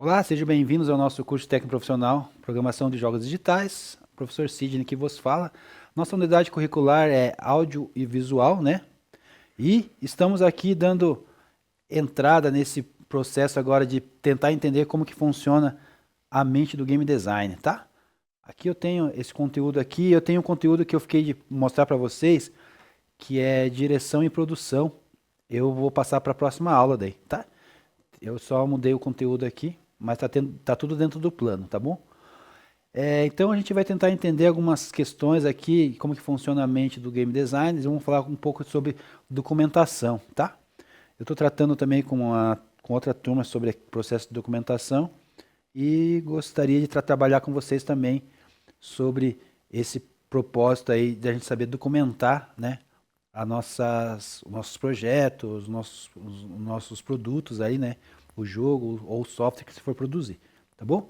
Olá, sejam bem-vindos ao nosso curso técnico profissional, Programação de Jogos Digitais. Professor Sidney que vos fala. Nossa unidade curricular é áudio e visual, né? E estamos aqui dando entrada nesse processo agora de tentar entender como que funciona a mente do game design, tá? Aqui eu tenho esse conteúdo aqui, eu tenho um conteúdo que eu fiquei de mostrar para vocês, que é direção e produção. Eu vou passar para a próxima aula daí, tá? Eu só mudei o conteúdo aqui, mas tá tudo dentro do plano, tá bom? Então a gente vai tentar entender algumas questões aqui, como que funciona a mente do game design, e vamos falar um pouco sobre documentação, tá? Eu estou tratando também com outra turma sobre processo de documentação e gostaria de trabalhar com vocês também sobre esse propósito aí de a gente saber documentar, né, os nossos projetos, os nossos produtos aí, né, o jogo ou o software que se for produzir, tá bom?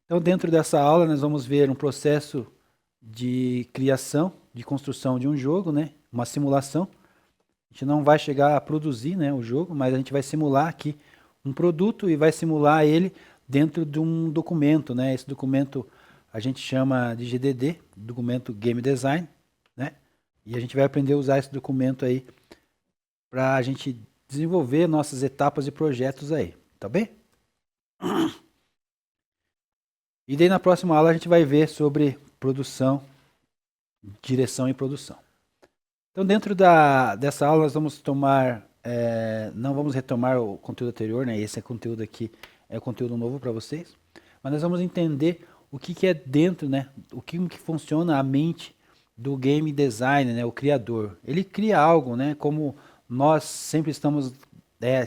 Então, dentro dessa aula, nós vamos ver um processo de criação, de construção de um jogo, né? Uma simulação. A gente não vai chegar a produzir, né, o jogo, mas a gente vai simular aqui um produto e vai simular ele dentro de um documento, né? Esse documento a gente chama de GDD, documento Game Design, né? E a gente vai aprender a usar esse documento aí para a gente desenvolver nossas etapas e projetos aí, tá bem? E daí na próxima aula a gente vai ver sobre produção, direção e produção. Então dentro dessa aula nós vamos não vamos retomar o conteúdo anterior, né? Esse conteúdo aqui é conteúdo novo para vocês, mas nós vamos entender o que é dentro, né? O que funciona a mente do game designer, né? O criador. Ele cria algo, né? Como nós sempre estamos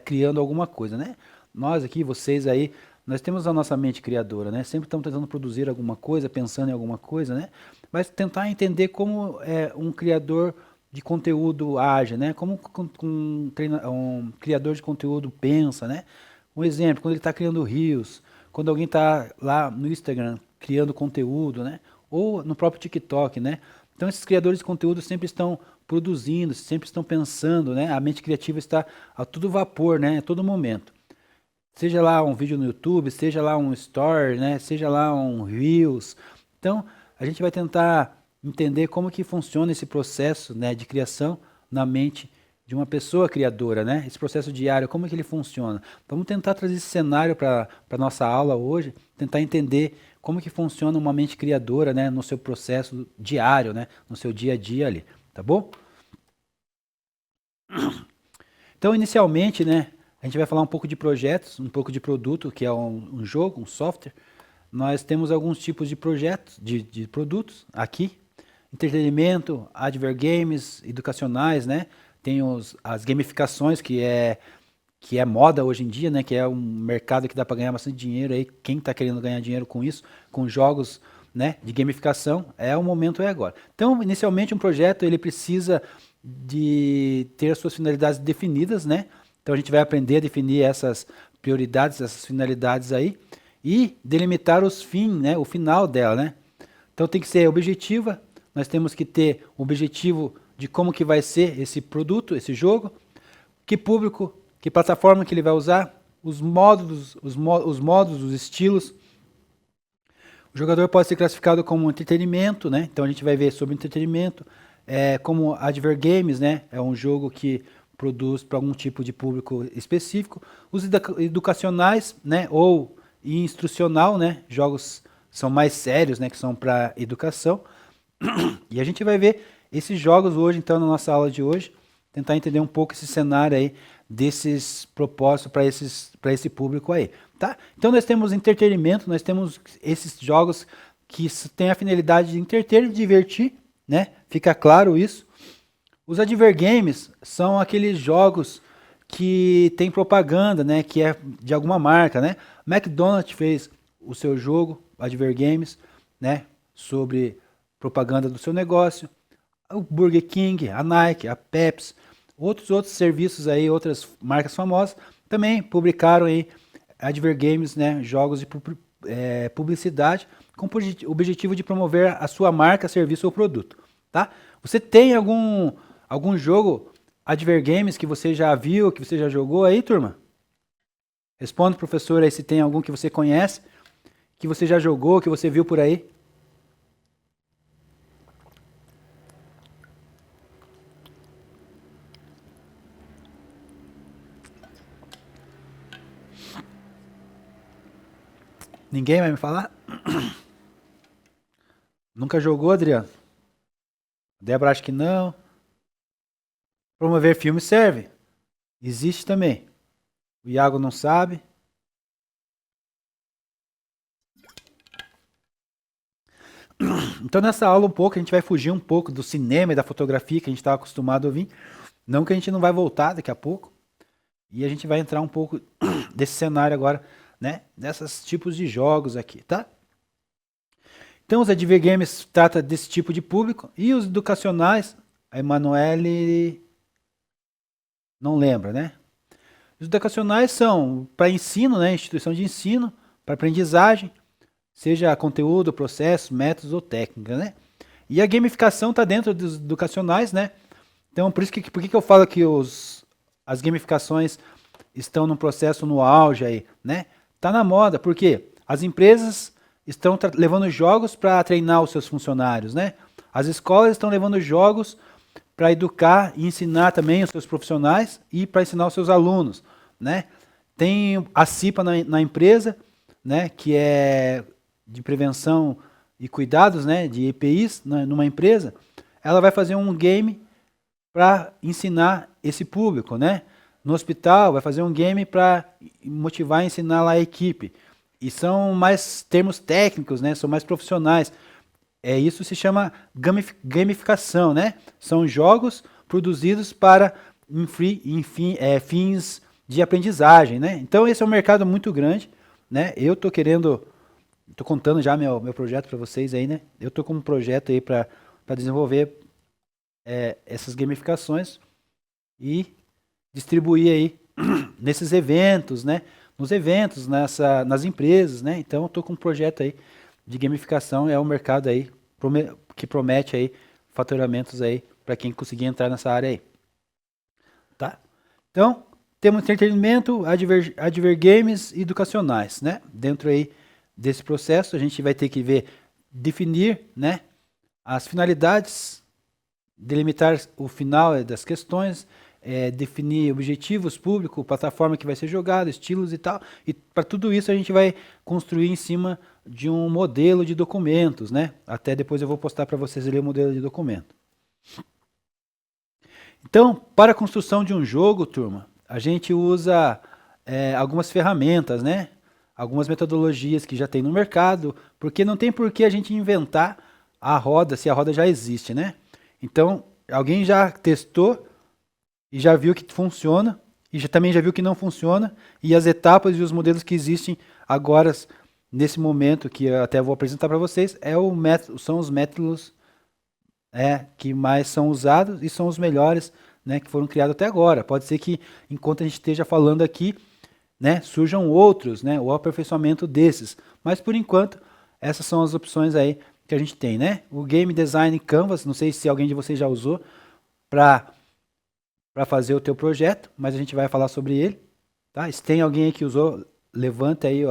criando alguma coisa, né? Nós aqui, vocês aí, nós temos a nossa mente criadora, né? Sempre estamos tentando produzir alguma coisa, pensando em alguma coisa, né? Mas tentar entender como um criador de conteúdo age, né? Como um criador de conteúdo pensa, né? Um exemplo, quando ele está criando reels, quando alguém está lá no Instagram criando conteúdo, né? Ou no próprio TikTok, né? Então esses criadores de conteúdo sempre estão produzindo, sempre estão pensando, né? A mente criativa está a todo vapor, né? A todo momento. Seja lá um vídeo no YouTube, seja lá um story, né? Seja lá um reels. Então a gente vai tentar entender como que funciona esse processo, né, de criação na mente de uma pessoa criadora, né? Esse processo diário, como que ele funciona? Vamos tentar trazer esse cenário para a nossa aula hoje, tentar entender como que funciona uma mente criadora, né, no seu processo diário, né, no seu dia a dia ali, tá bom? Então, inicialmente, né, a gente vai falar um pouco de projetos, um pouco de produto, que é um jogo, um software. Nós temos alguns tipos de projetos, de produtos aqui. Entretenimento, adver games, educacionais, né? Tem as gamificações, que é moda hoje em dia, né? Que é um mercado que dá para ganhar bastante dinheiro aí. Quem está querendo ganhar dinheiro com isso, com jogos, né, de gamificação, o momento é agora. Então, inicialmente, um projeto ele precisa de ter as suas finalidades definidas, né? Então, a gente vai aprender a definir essas prioridades, essas finalidades aí e delimitar os fins, né? O final dela, né? Então, tem que ser objetiva. Nós temos que ter um objetivo de como que vai ser esse produto, esse jogo, que público, que plataforma que ele vai usar, os estilos. O jogador pode ser classificado como entretenimento, né? Então a gente vai ver sobre entretenimento, como adver games, né? É um jogo que produz para algum tipo de público específico. Os educacionais, né? Ou instrucional, né? Jogos são mais sérios, né? Que são para educação. E a gente vai ver esses jogos hoje, então, na nossa aula de hoje, tentar entender um pouco esse cenário aí desses propósitos para esse público aí, tá? Então nós temos entretenimento, nós temos esses jogos que têm a finalidade de entreter e divertir, né? Fica claro isso. Os adver games são aqueles jogos que tem propaganda, né? Que é de alguma marca, né? McDonald's fez o seu jogo, adver games, né? Sobre propaganda do seu negócio. O Burger King, a Nike, a Pepsi, outros serviços aí, outras marcas famosas também publicaram aí adver games, né, jogos de publicidade com o objetivo de promover a sua marca, serviço ou produto, tá? Você tem algum jogo adver games que você já viu, que você já jogou aí, turma? Responda, professor, aí se tem algum que você conhece, que você já jogou, que você viu por aí. Ninguém vai me falar? Nunca jogou, Adriano? Débora acha que não. Promover filme serve. Existe também. O Iago não sabe. Então nessa aula um pouco a gente vai fugir um pouco do cinema e da fotografia que a gente estava acostumado a ouvir. Não que a gente não vai voltar daqui a pouco. E a gente vai entrar um pouco desse cenário agora, né? Desses tipos de jogos aqui, tá? Então os Adver Games trata desse tipo de público. E os educacionais, a Emanuele não lembra, né? Os educacionais são para ensino, né? Instituição de ensino, para aprendizagem, seja conteúdo, processos, métodos ou técnica, né? E a gamificação está dentro dos educacionais, né? Então, por que eu falo que as gamificações estão num processo no auge aí, né? Tá na moda, porque as empresas estão levando jogos para treinar os seus funcionários, né? As escolas estão levando jogos para educar e ensinar também os seus profissionais e para ensinar os seus alunos, né? Tem a CIPA na empresa, né? Que é de prevenção e cuidados, né? De EPIs numa empresa. Ela vai fazer um game para ensinar esse público, né? No hospital vai fazer um game para motivar e ensinar lá a equipe. E são mais termos técnicos, né? São mais profissionais. Isso se chama gamificação, né? São jogos produzidos para fins de aprendizagem, né? Então esse é um mercado muito grande, né? Eu tô contando já meu projeto para vocês aí, né? Eu tô com um projeto aí para desenvolver essas gamificações e distribuir aí nesses eventos, né? Nos eventos, nas empresas, né? Então eu tô com um projeto aí de gamificação, é um mercado aí que promete aí faturamentos aí para quem conseguir entrar nessa área aí. Tá? Então, temos entretenimento, adver games e educacionais, né? Dentro aí desse processo, a gente vai ter que definir, né, as finalidades, delimitar o final das questões, definir objetivos públicos, plataforma que vai ser jogada, estilos e tal. E para tudo isso a gente vai construir em cima de um modelo de documentos, né? Até depois eu vou postar para vocês ali o modelo de documento. Então, para a construção de um jogo, turma, a gente usa algumas ferramentas, né? Algumas metodologias que já tem no mercado, porque não tem por que a gente inventar a roda se a roda já existe, né? Então, alguém já testou e já viu que funciona, e também já viu que não funciona, e as etapas e os modelos que existem agora, nesse momento, que eu até vou apresentar para vocês, são os métodos que mais são usados e são os melhores, né, que foram criados até agora. Pode ser que, enquanto a gente esteja falando aqui, né, surjam outros, né, o aperfeiçoamento desses. Mas, por enquanto, essas são as opções aí que a gente tem, né? O Game Design Canvas, não sei se alguém de vocês já usou para fazer o teu projeto, mas a gente vai falar sobre ele, tá? Se tem alguém aí que usou, levanta aí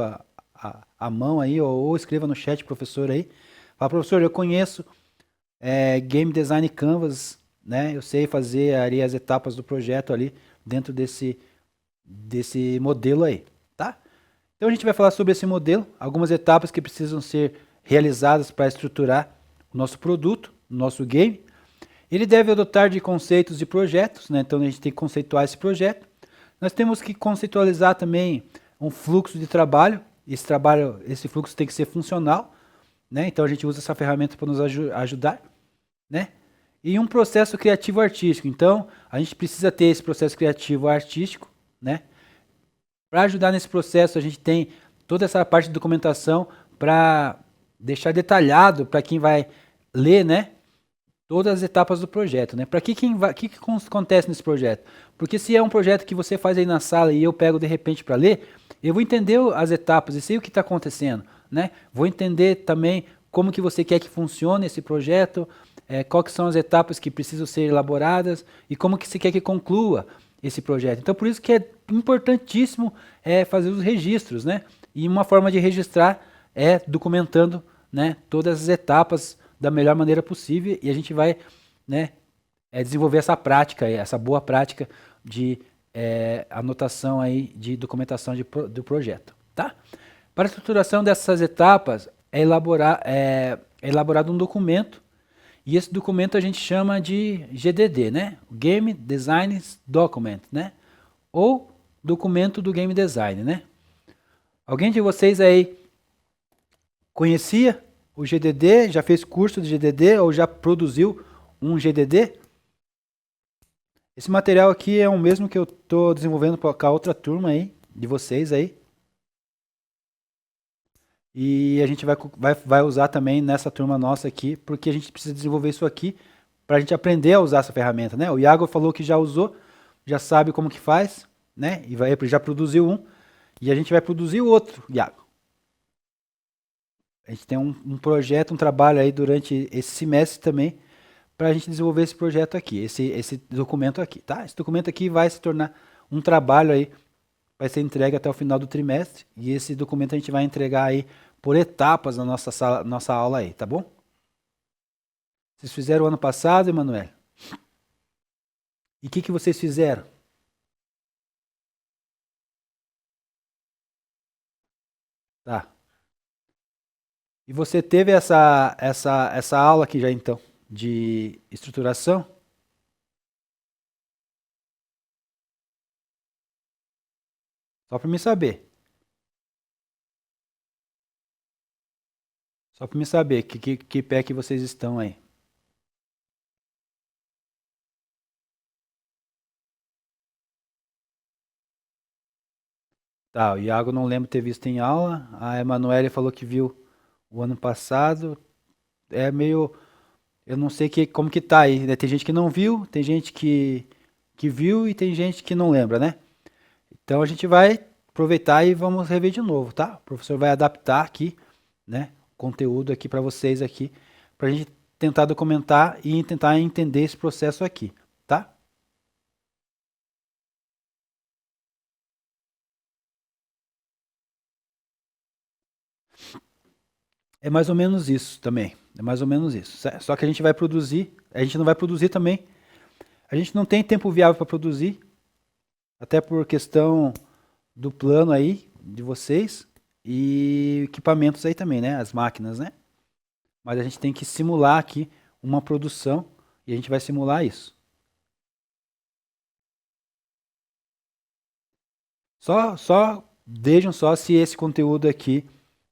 a mão aí, ou escreva no chat, professor aí. Fala, professor, eu conheço Game Design Canvas, né? Eu sei fazer ali as etapas do projeto ali dentro desse modelo aí, tá? Então a gente vai falar sobre esse modelo, algumas etapas que precisam ser realizadas para estruturar o nosso produto, o nosso game. Ele deve adotar de conceitos de projetos, né? Então a gente tem que conceituar esse projeto. Nós temos que conceitualizar também um fluxo de trabalho. Esse fluxo tem que ser funcional, né? Então a gente usa essa ferramenta para nos ajudar, né? E um processo criativo artístico. Então a gente precisa ter esse processo criativo artístico, né? Para ajudar nesse processo a gente tem toda essa parte de documentação para deixar detalhado para quem vai ler, né? Todas as etapas do projeto, né? Para que acontece nesse projeto? Porque se é um projeto que você faz aí na sala e eu pego de repente para ler, eu vou entender as etapas e sei o que está acontecendo, né? Vou entender também como que você quer que funcione esse projeto, quais que são as etapas que precisam ser elaboradas e como que você quer que conclua. esse projeto. Então, por isso que é importantíssimo fazer os registros, né? E uma forma de registrar é documentando, né, todas as etapas da melhor maneira possível, e a gente vai, né, desenvolver essa prática, essa boa prática de anotação aí de documentação do projeto, tá? Para a estruturação dessas etapas é elaborado um documento, e esse documento a gente chama de GDD, né? Game Design Document, né? Ou documento do Game Design, né? Alguém de vocês aí conhecia o GDD, já fez curso de GDD ou já produziu um GDD? Esse material aqui é o mesmo que eu estou desenvolvendo com a outra turma aí, de vocês aí. E a gente vai usar também nessa turma nossa aqui, porque a gente precisa desenvolver isso aqui para a gente aprender a usar essa ferramenta, né? O Iago falou que já usou, já sabe como que faz, né? E já produziu um, e a gente vai produzir o outro, Iago. A gente tem um projeto, um trabalho aí durante esse semestre também, para a gente desenvolver esse projeto aqui, esse documento aqui, tá? Esse documento aqui vai se tornar um trabalho aí, vai ser entregue até o final do trimestre, e esse documento a gente vai entregar aí por etapas na nossa aula aí, tá bom? Vocês fizeram ano passado, Emanuel? E o que vocês fizeram? Tá. E você teve essa aula aqui já então, de estruturação? Só para me saber. Só para me saber que pé que vocês estão aí. Tá, o Iago não lembro ter visto em aula. A Emanuele falou que viu o ano passado. É meio. Eu não sei como que tá aí, né? Tem gente que não viu, tem gente que viu e tem gente que não lembra, né? Então a gente vai aproveitar e vamos rever de novo, tá? O professor vai adaptar aqui, né? O conteúdo aqui para vocês aqui, para a gente tentar documentar e tentar entender esse processo aqui, tá? É mais ou menos isso também. É mais ou menos isso. Só que a gente vai produzir, a gente não vai produzir também. A gente não tem tempo viável para produzir, até por questão do plano aí de vocês e equipamentos aí também, né? As máquinas, né? Mas a gente tem que simular aqui uma produção e a gente vai simular isso. Só vejam só se esse conteúdo aqui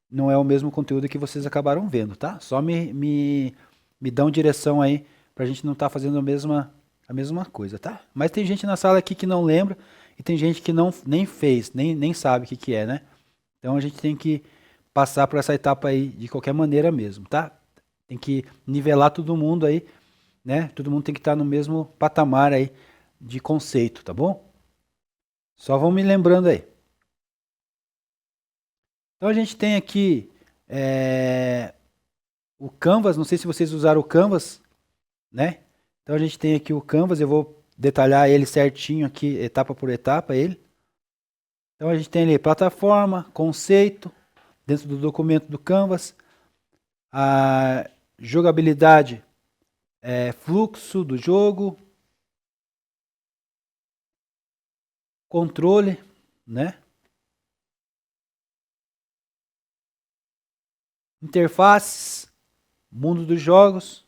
não é o mesmo conteúdo que vocês acabaram vendo, tá? Só me dão direção aí pra gente não estar fazendo a mesma coisa, tá? Mas tem gente na sala aqui que não lembra e tem gente que não nem fez, nem sabe o que é, né? Então a gente tem que passar por essa etapa aí de qualquer maneira mesmo, tá? Tem que nivelar todo mundo aí, né? Todo mundo tem que estar no mesmo patamar aí de conceito, tá bom? Só vão me lembrando aí. Então a gente tem aqui o Canvas, não sei se vocês usaram o Canvas, né? Então a gente tem aqui o Canvas, eu vou detalhar ele certinho aqui, etapa por etapa ele. Então a gente tem ali plataforma, conceito, dentro do documento do Canvas, a jogabilidade, fluxo do jogo, controle, né? Interfaces, mundo dos jogos,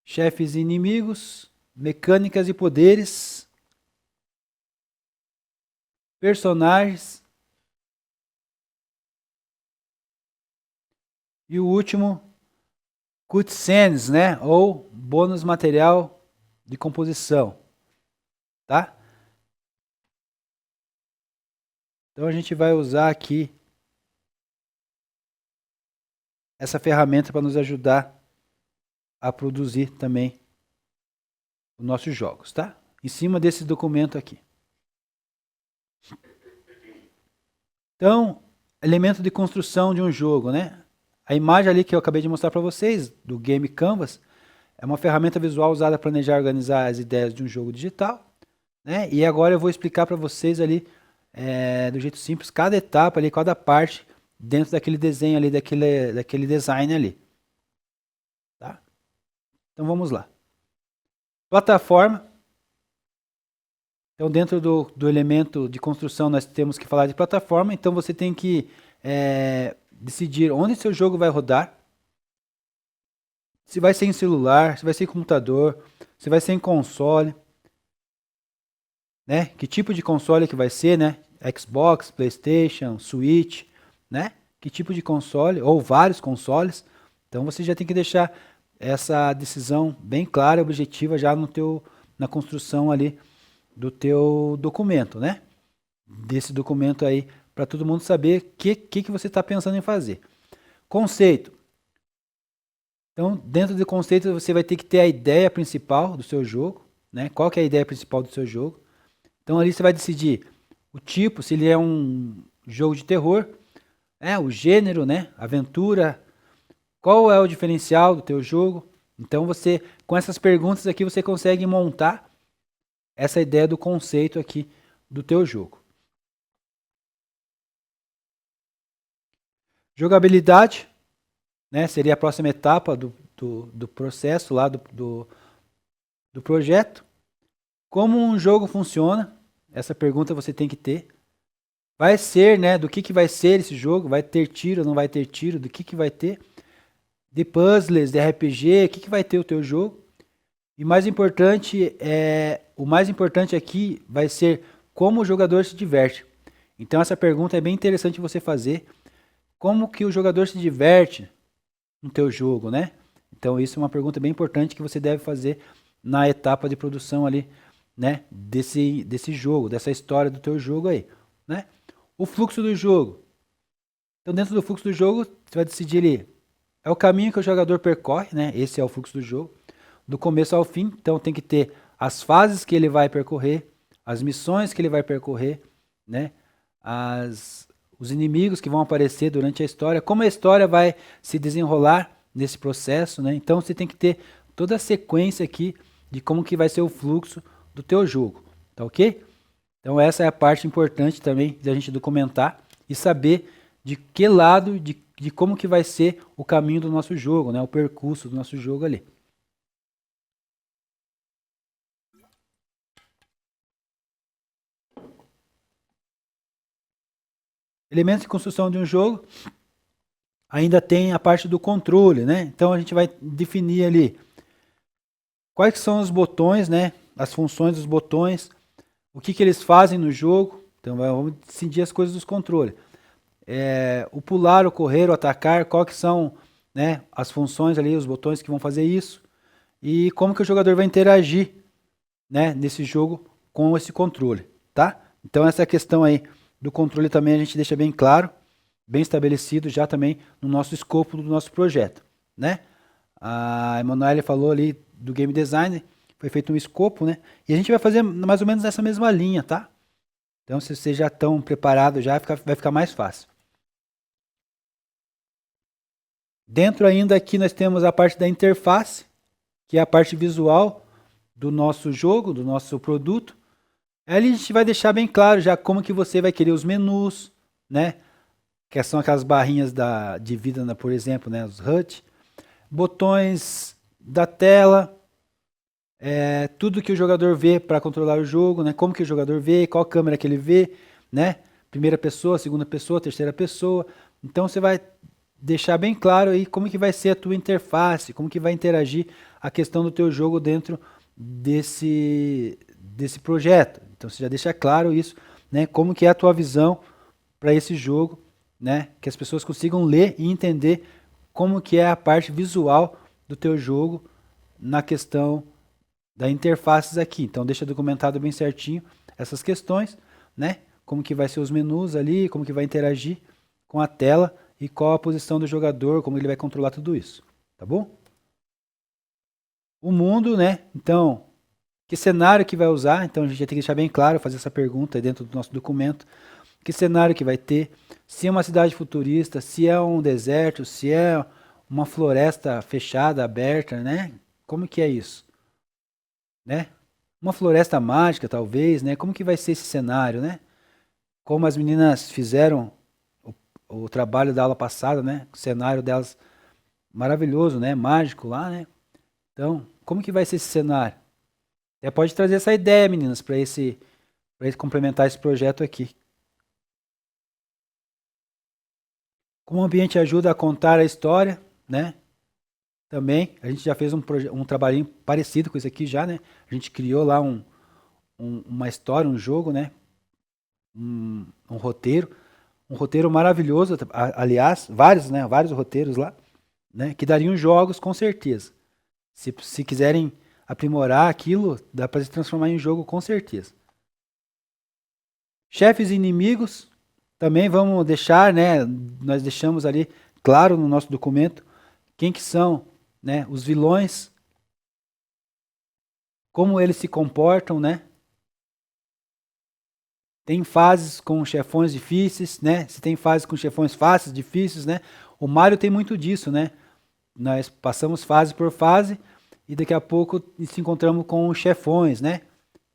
chefes e inimigos, mecânicas e poderes, personagens e o último, cutscenes, né? Ou bônus material de composição, tá? Então a gente vai usar aqui essa ferramenta para nos ajudar a produzir também os nossos jogos, tá? Em cima desse documento aqui. Então, elemento de construção de um jogo, né? A imagem ali que eu acabei de mostrar para vocês, do Game Canvas, É uma ferramenta visual usada para planejar e organizar as ideias de um jogo digital, né? E agora eu vou explicar para vocês ali, do jeito simples, cada etapa ali, cada parte dentro daquele desenho ali, daquele design ali. Tá? Então vamos lá. Plataforma. Então dentro do elemento de construção nós temos que falar de plataforma, então você tem que decidir onde seu jogo vai rodar. Se vai ser em celular, se vai ser em computador, se vai ser em console, né? Que tipo de console que vai ser, né? Xbox, PlayStation, Switch, né? Que tipo de console ou vários consoles. Então você já tem que deixar essa decisão bem clara e objetiva já na construção ali do teu documento, né? Desse documento aí para todo mundo saber o que você está pensando em fazer. Conceito. Então, dentro do conceito, você vai ter que ter a ideia principal do seu jogo, né? Qual que é a ideia principal do seu jogo? Então, ali você vai decidir o tipo, se ele é um jogo de terror, o gênero, né? Aventura, qual é o diferencial do teu jogo? Então, você, com essas perguntas aqui, você consegue montar essa ideia do conceito aqui do teu jogo. Jogabilidade, né? Seria a próxima etapa do processo lá do projeto. Como um jogo funciona? Essa pergunta você tem que ter. Vai ser, né? Do que vai ser esse jogo? Vai ter tiro, não vai ter tiro? Do que vai ter? De puzzles, de RPG, o que vai ter o teu jogo? E mais importante o mais importante aqui vai ser como o jogador se diverte. Então essa pergunta é bem interessante você fazer. Como que o jogador se diverte no teu jogo, né? Então isso é uma pergunta bem importante que você deve fazer na etapa de produção ali, né? Desse jogo, dessa história do teu jogo aí, né? O fluxo do jogo. Então dentro do fluxo do jogo, você vai decidir ali, é o caminho que o jogador percorre, né? Esse é o fluxo do jogo, do começo ao fim. Então tem que ter as fases que ele vai percorrer, as missões que ele vai percorrer, né? Os inimigos que vão aparecer durante a história, como a história vai se desenrolar nesse processo, né? Então você tem que ter toda a sequência aqui de como que vai ser o fluxo do teu jogo, tá ok? Então essa é a parte importante também da gente documentar e saber de que lado, de como que vai ser o caminho do nosso jogo, né? O percurso do nosso jogo ali. Elementos de construção de um jogo, ainda tem a parte do controle, né? Então a gente vai definir ali quais são os botões, né? As funções dos botões, o que eles fazem no jogo. Então vamos decidir as coisas dos controles. O pular, o correr, o atacar, qual que são, né, as funções ali, os botões que vão fazer isso. E como que o jogador vai interagir, né, nesse jogo com esse controle, tá? Então essa questão aí do controle também a gente deixa bem claro, bem estabelecido já também no nosso escopo do nosso projeto, né? A Emanuele falou ali do game design, foi feito um escopo, né? E a gente vai fazer mais ou menos nessa mesma linha, tá? Então se vocês já estão preparados já, vai ficar mais fácil. Dentro ainda aqui nós temos a parte da interface, que é a parte visual do nosso jogo, do nosso produto. Ali a gente vai deixar bem claro já como que você vai querer os menus, né? Que são aquelas barrinhas de vida, né? Por exemplo, né? Os HUD. Botões da tela, tudo que o jogador vê para controlar o jogo, né? Como que o jogador vê, qual câmera que ele vê, né? Primeira pessoa, segunda pessoa, terceira pessoa. Então você vai deixar bem claro aí como que vai ser a tua interface, como que vai interagir a questão do teu jogo dentro desse projeto. Então você já deixa claro isso, né? Como que é a tua visão para esse jogo, né? Que as pessoas consigam ler e entender como que é a parte visual do teu jogo na questão da interfaces aqui. Então deixa documentado bem certinho essas questões, né? Como que vai ser os menus ali, como que vai interagir com a tela e qual a posição do jogador, como ele vai controlar tudo isso, tá bom? O mundo, né? Então, que cenário que vai usar? Então a gente já tem que deixar bem claro, fazer essa pergunta dentro do nosso documento. Que cenário que vai ter? Se é uma cidade futurista, se é um deserto, se é uma floresta fechada, aberta, né? Como que é isso? Né? Uma floresta mágica, talvez, né? Como que vai ser esse cenário, né? Como as meninas fizeram o trabalho da aula passada, né? O cenário delas maravilhoso, né? Mágico lá, né? Então, como que vai ser esse cenário? Até pode trazer essa ideia, meninas, para complementar esse projeto aqui. Como o ambiente ajuda a contar a história, né? Também, a gente já fez um trabalhinho parecido com isso aqui já, né? A gente criou lá uma história, um jogo, né? Um roteiro maravilhoso, aliás, vários, né? Vários roteiros lá, né? Que dariam jogos com certeza. Se quiserem aprimorar aquilo, dá para se transformar em jogo com certeza. Chefes e inimigos, também vamos deixar, né? Nós deixamos ali claro no nosso documento quem que são, né? Os vilões, como eles se comportam, né? Tem fases com chefões difíceis, né? Se tem fases com chefões fáceis, difíceis, né? O Mario tem muito disso, né? Nós passamos fase por fase e daqui a pouco se encontramos com os chefões, né?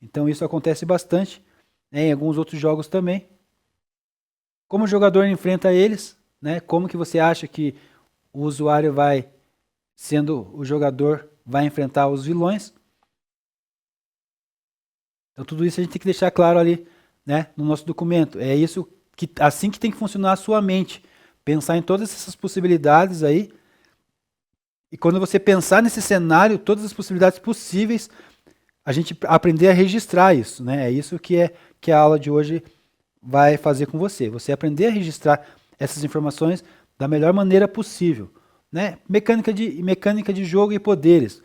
Então isso acontece bastante, né? Em alguns outros jogos também. Como o jogador enfrenta eles, né? Como que você acha que o usuário vai, sendo o jogador, vai enfrentar os vilões? Então tudo isso a gente tem que deixar claro ali, né, no nosso documento. É isso que assim que tem que funcionar a sua mente, pensar em todas essas possibilidades aí. E quando você pensar nesse cenário, todas as possibilidades possíveis, a gente aprender a registrar isso, né? É isso que a aula de hoje vai fazer com você. Você aprender a registrar essas informações da melhor maneira possível, né? Mecânica de jogo e poderes.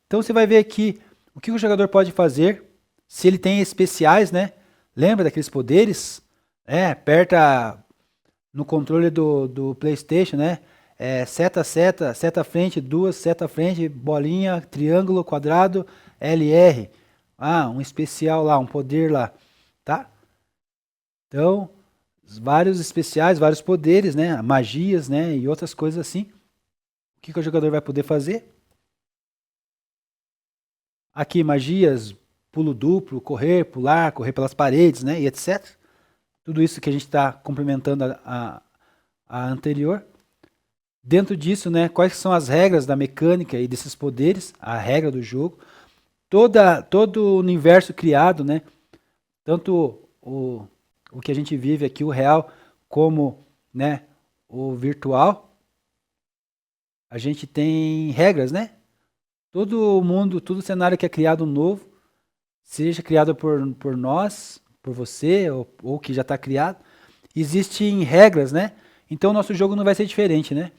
Então você vai ver aqui o que o jogador pode fazer se ele tem especiais, né? Lembra daqueles poderes? Aperta no controle do PlayStation, né? Seta frente, duas, seta frente, bolinha, triângulo, quadrado, LR. Ah, um especial lá, um poder lá, tá? Então, vários especiais, vários poderes, né? Magias, né? E outras coisas assim. O que o jogador vai poder fazer? Aqui, magias, pulo duplo, correr, pular, correr pelas paredes, né? E etc. Tudo isso que a gente está complementando a anterior. Dentro disso, né, quais são as regras da mecânica e desses poderes, a regra do jogo, todo o universo criado, né, tanto o que a gente vive aqui, o real, como, né, o virtual, a gente tem regras, né? Todo mundo, todo cenário que é criado novo, seja criado por nós, por você, ou que já está criado, existem regras, né? Então o nosso jogo não vai ser diferente, né?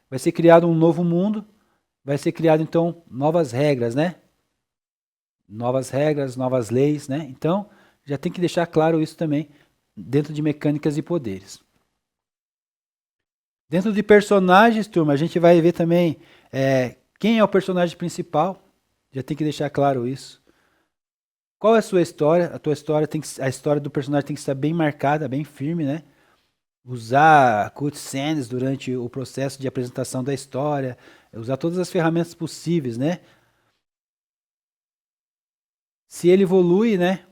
Vai ser criado um novo mundo, vai ser criado então novas regras, né? Novas regras, novas leis, né? Então já tem que deixar claro isso também dentro de mecânicas e poderes. Dentro de personagens, turma, a gente vai ver também quem é o personagem principal. Já tem que deixar claro isso. Qual é a sua história? A tua história a história do personagem tem que estar bem marcada, bem firme, né? Usar cutscenes durante o processo de apresentação da história, usar todas as ferramentas possíveis, né? Se ele evolui, né,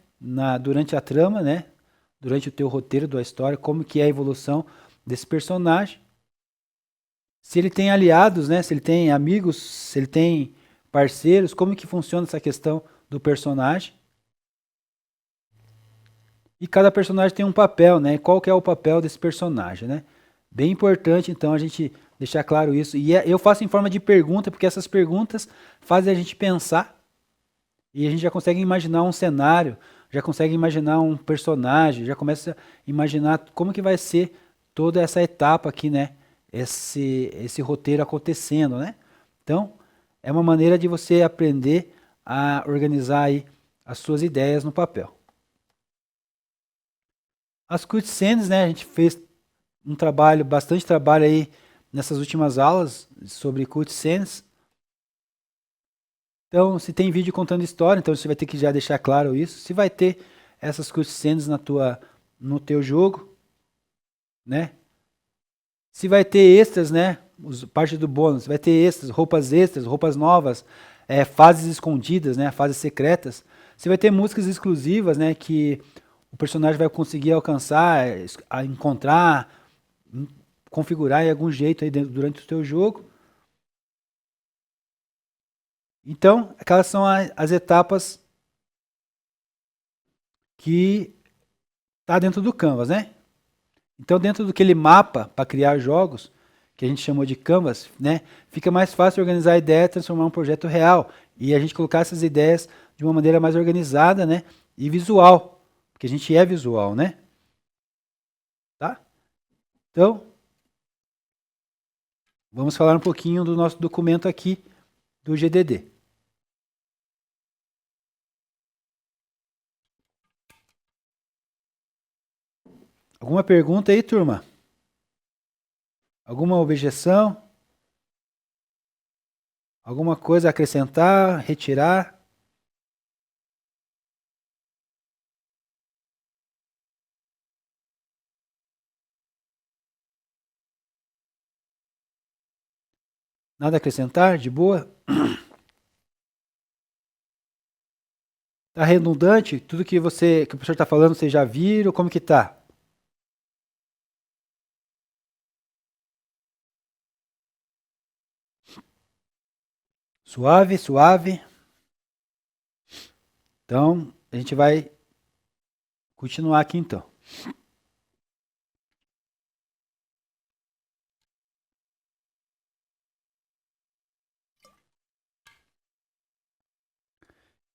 durante a trama, né, durante o teu roteiro da história, como que é a evolução desse personagem. Se ele tem aliados, né, se ele tem amigos, se ele tem parceiros, como que funciona essa questão do personagem. E cada personagem tem um papel, né? Qual que é o papel desse personagem, né? Bem importante, então, a gente deixar claro isso. E eu faço em forma de pergunta, porque essas perguntas fazem a gente pensar e a gente já consegue imaginar um cenário, já consegue imaginar um personagem, já começa a imaginar como que vai ser toda essa etapa aqui, né? Esse roteiro acontecendo, né? Então, é uma maneira de você aprender a organizar aí as suas ideias no papel. As cutscenes, né? A gente fez bastante trabalho aí nessas últimas aulas sobre cutscenes. Então, se tem vídeo contando história, então você vai ter que já deixar claro isso. Se vai ter essas cutscenes no teu jogo, né? Se vai ter extras, né? Parte do bônus, vai ter extras, roupas novas, fases escondidas, né, fases secretas. Você vai ter músicas exclusivas, né, que o personagem vai conseguir alcançar, encontrar, configurar de algum jeito aí durante o seu jogo. Então, aquelas são as etapas que tá dentro do Canvas, né? Então, dentro daquele mapa para criar jogos, que a gente chamou de Canvas, né, fica mais fácil organizar a ideia e transformar um projeto real. E a gente colocar essas ideias de uma maneira mais organizada, né, e visual, porque a gente é visual, né? Tá? Então, vamos falar um pouquinho do nosso documento aqui do GDD. Alguma pergunta aí, turma? Alguma objeção? Alguma coisa a acrescentar, retirar? Nada a acrescentar? De boa? Tá redundante? Tudo que o professor está falando, vocês já viram? Como que tá? Suave, suave. Então, a gente vai continuar aqui então.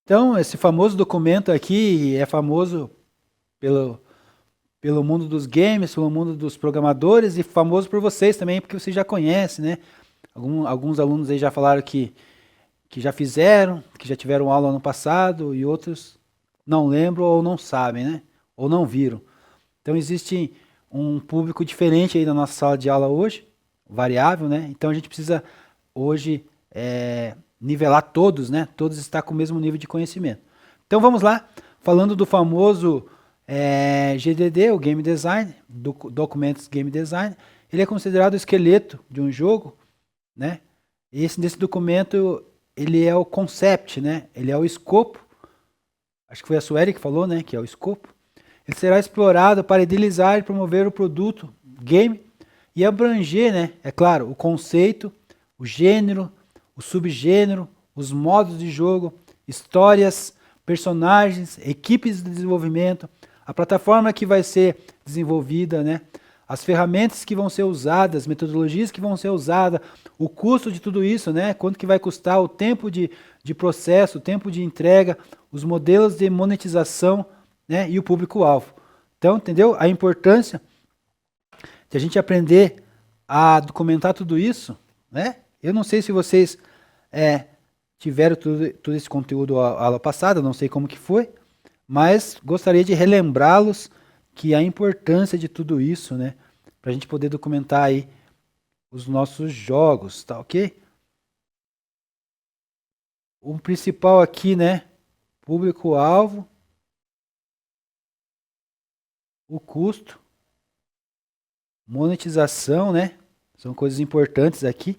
Então, esse famoso documento aqui é famoso pelo mundo dos games, pelo mundo dos programadores e famoso por vocês também, porque vocês já conhecem, né? Alguns alunos aí já falaram que já fizeram, que já tiveram aula ano passado e outros não lembram ou não sabem, né? Ou não viram. Então existe um público diferente aí na nossa sala de aula hoje, variável, né? Então a gente precisa hoje nivelar todos, né? Todos estar com o mesmo nível de conhecimento. Então vamos lá, falando do famoso GDD, o Game Design, Documents Game Design. Ele é considerado o esqueleto de um jogo, né? Nesse documento ele é o concept, né? Ele é o escopo. Acho que foi a Sueli que falou, né? Que é o escopo. Ele será explorado para idealizar e promover o produto game e abranger, né? É claro, o conceito, o gênero, o subgênero, os modos de jogo, histórias, personagens, equipes de desenvolvimento, a plataforma que vai ser desenvolvida, né? As ferramentas que vão ser usadas, metodologias que vão ser usadas, o custo de tudo isso, né? Quanto que vai custar, o tempo de processo, o tempo de entrega, os modelos de monetização, né? E o público-alvo. Então, entendeu? A importância de a gente aprender a documentar tudo isso, né? Eu não sei se vocês tiveram todo esse conteúdo a aula passada, não sei como que foi, mas gostaria de relembrá-los que a importância de tudo isso, né, para a gente poder documentar aí os nossos jogos, tá ok? O principal aqui, né, público-alvo, o custo, monetização, né, são coisas importantes aqui,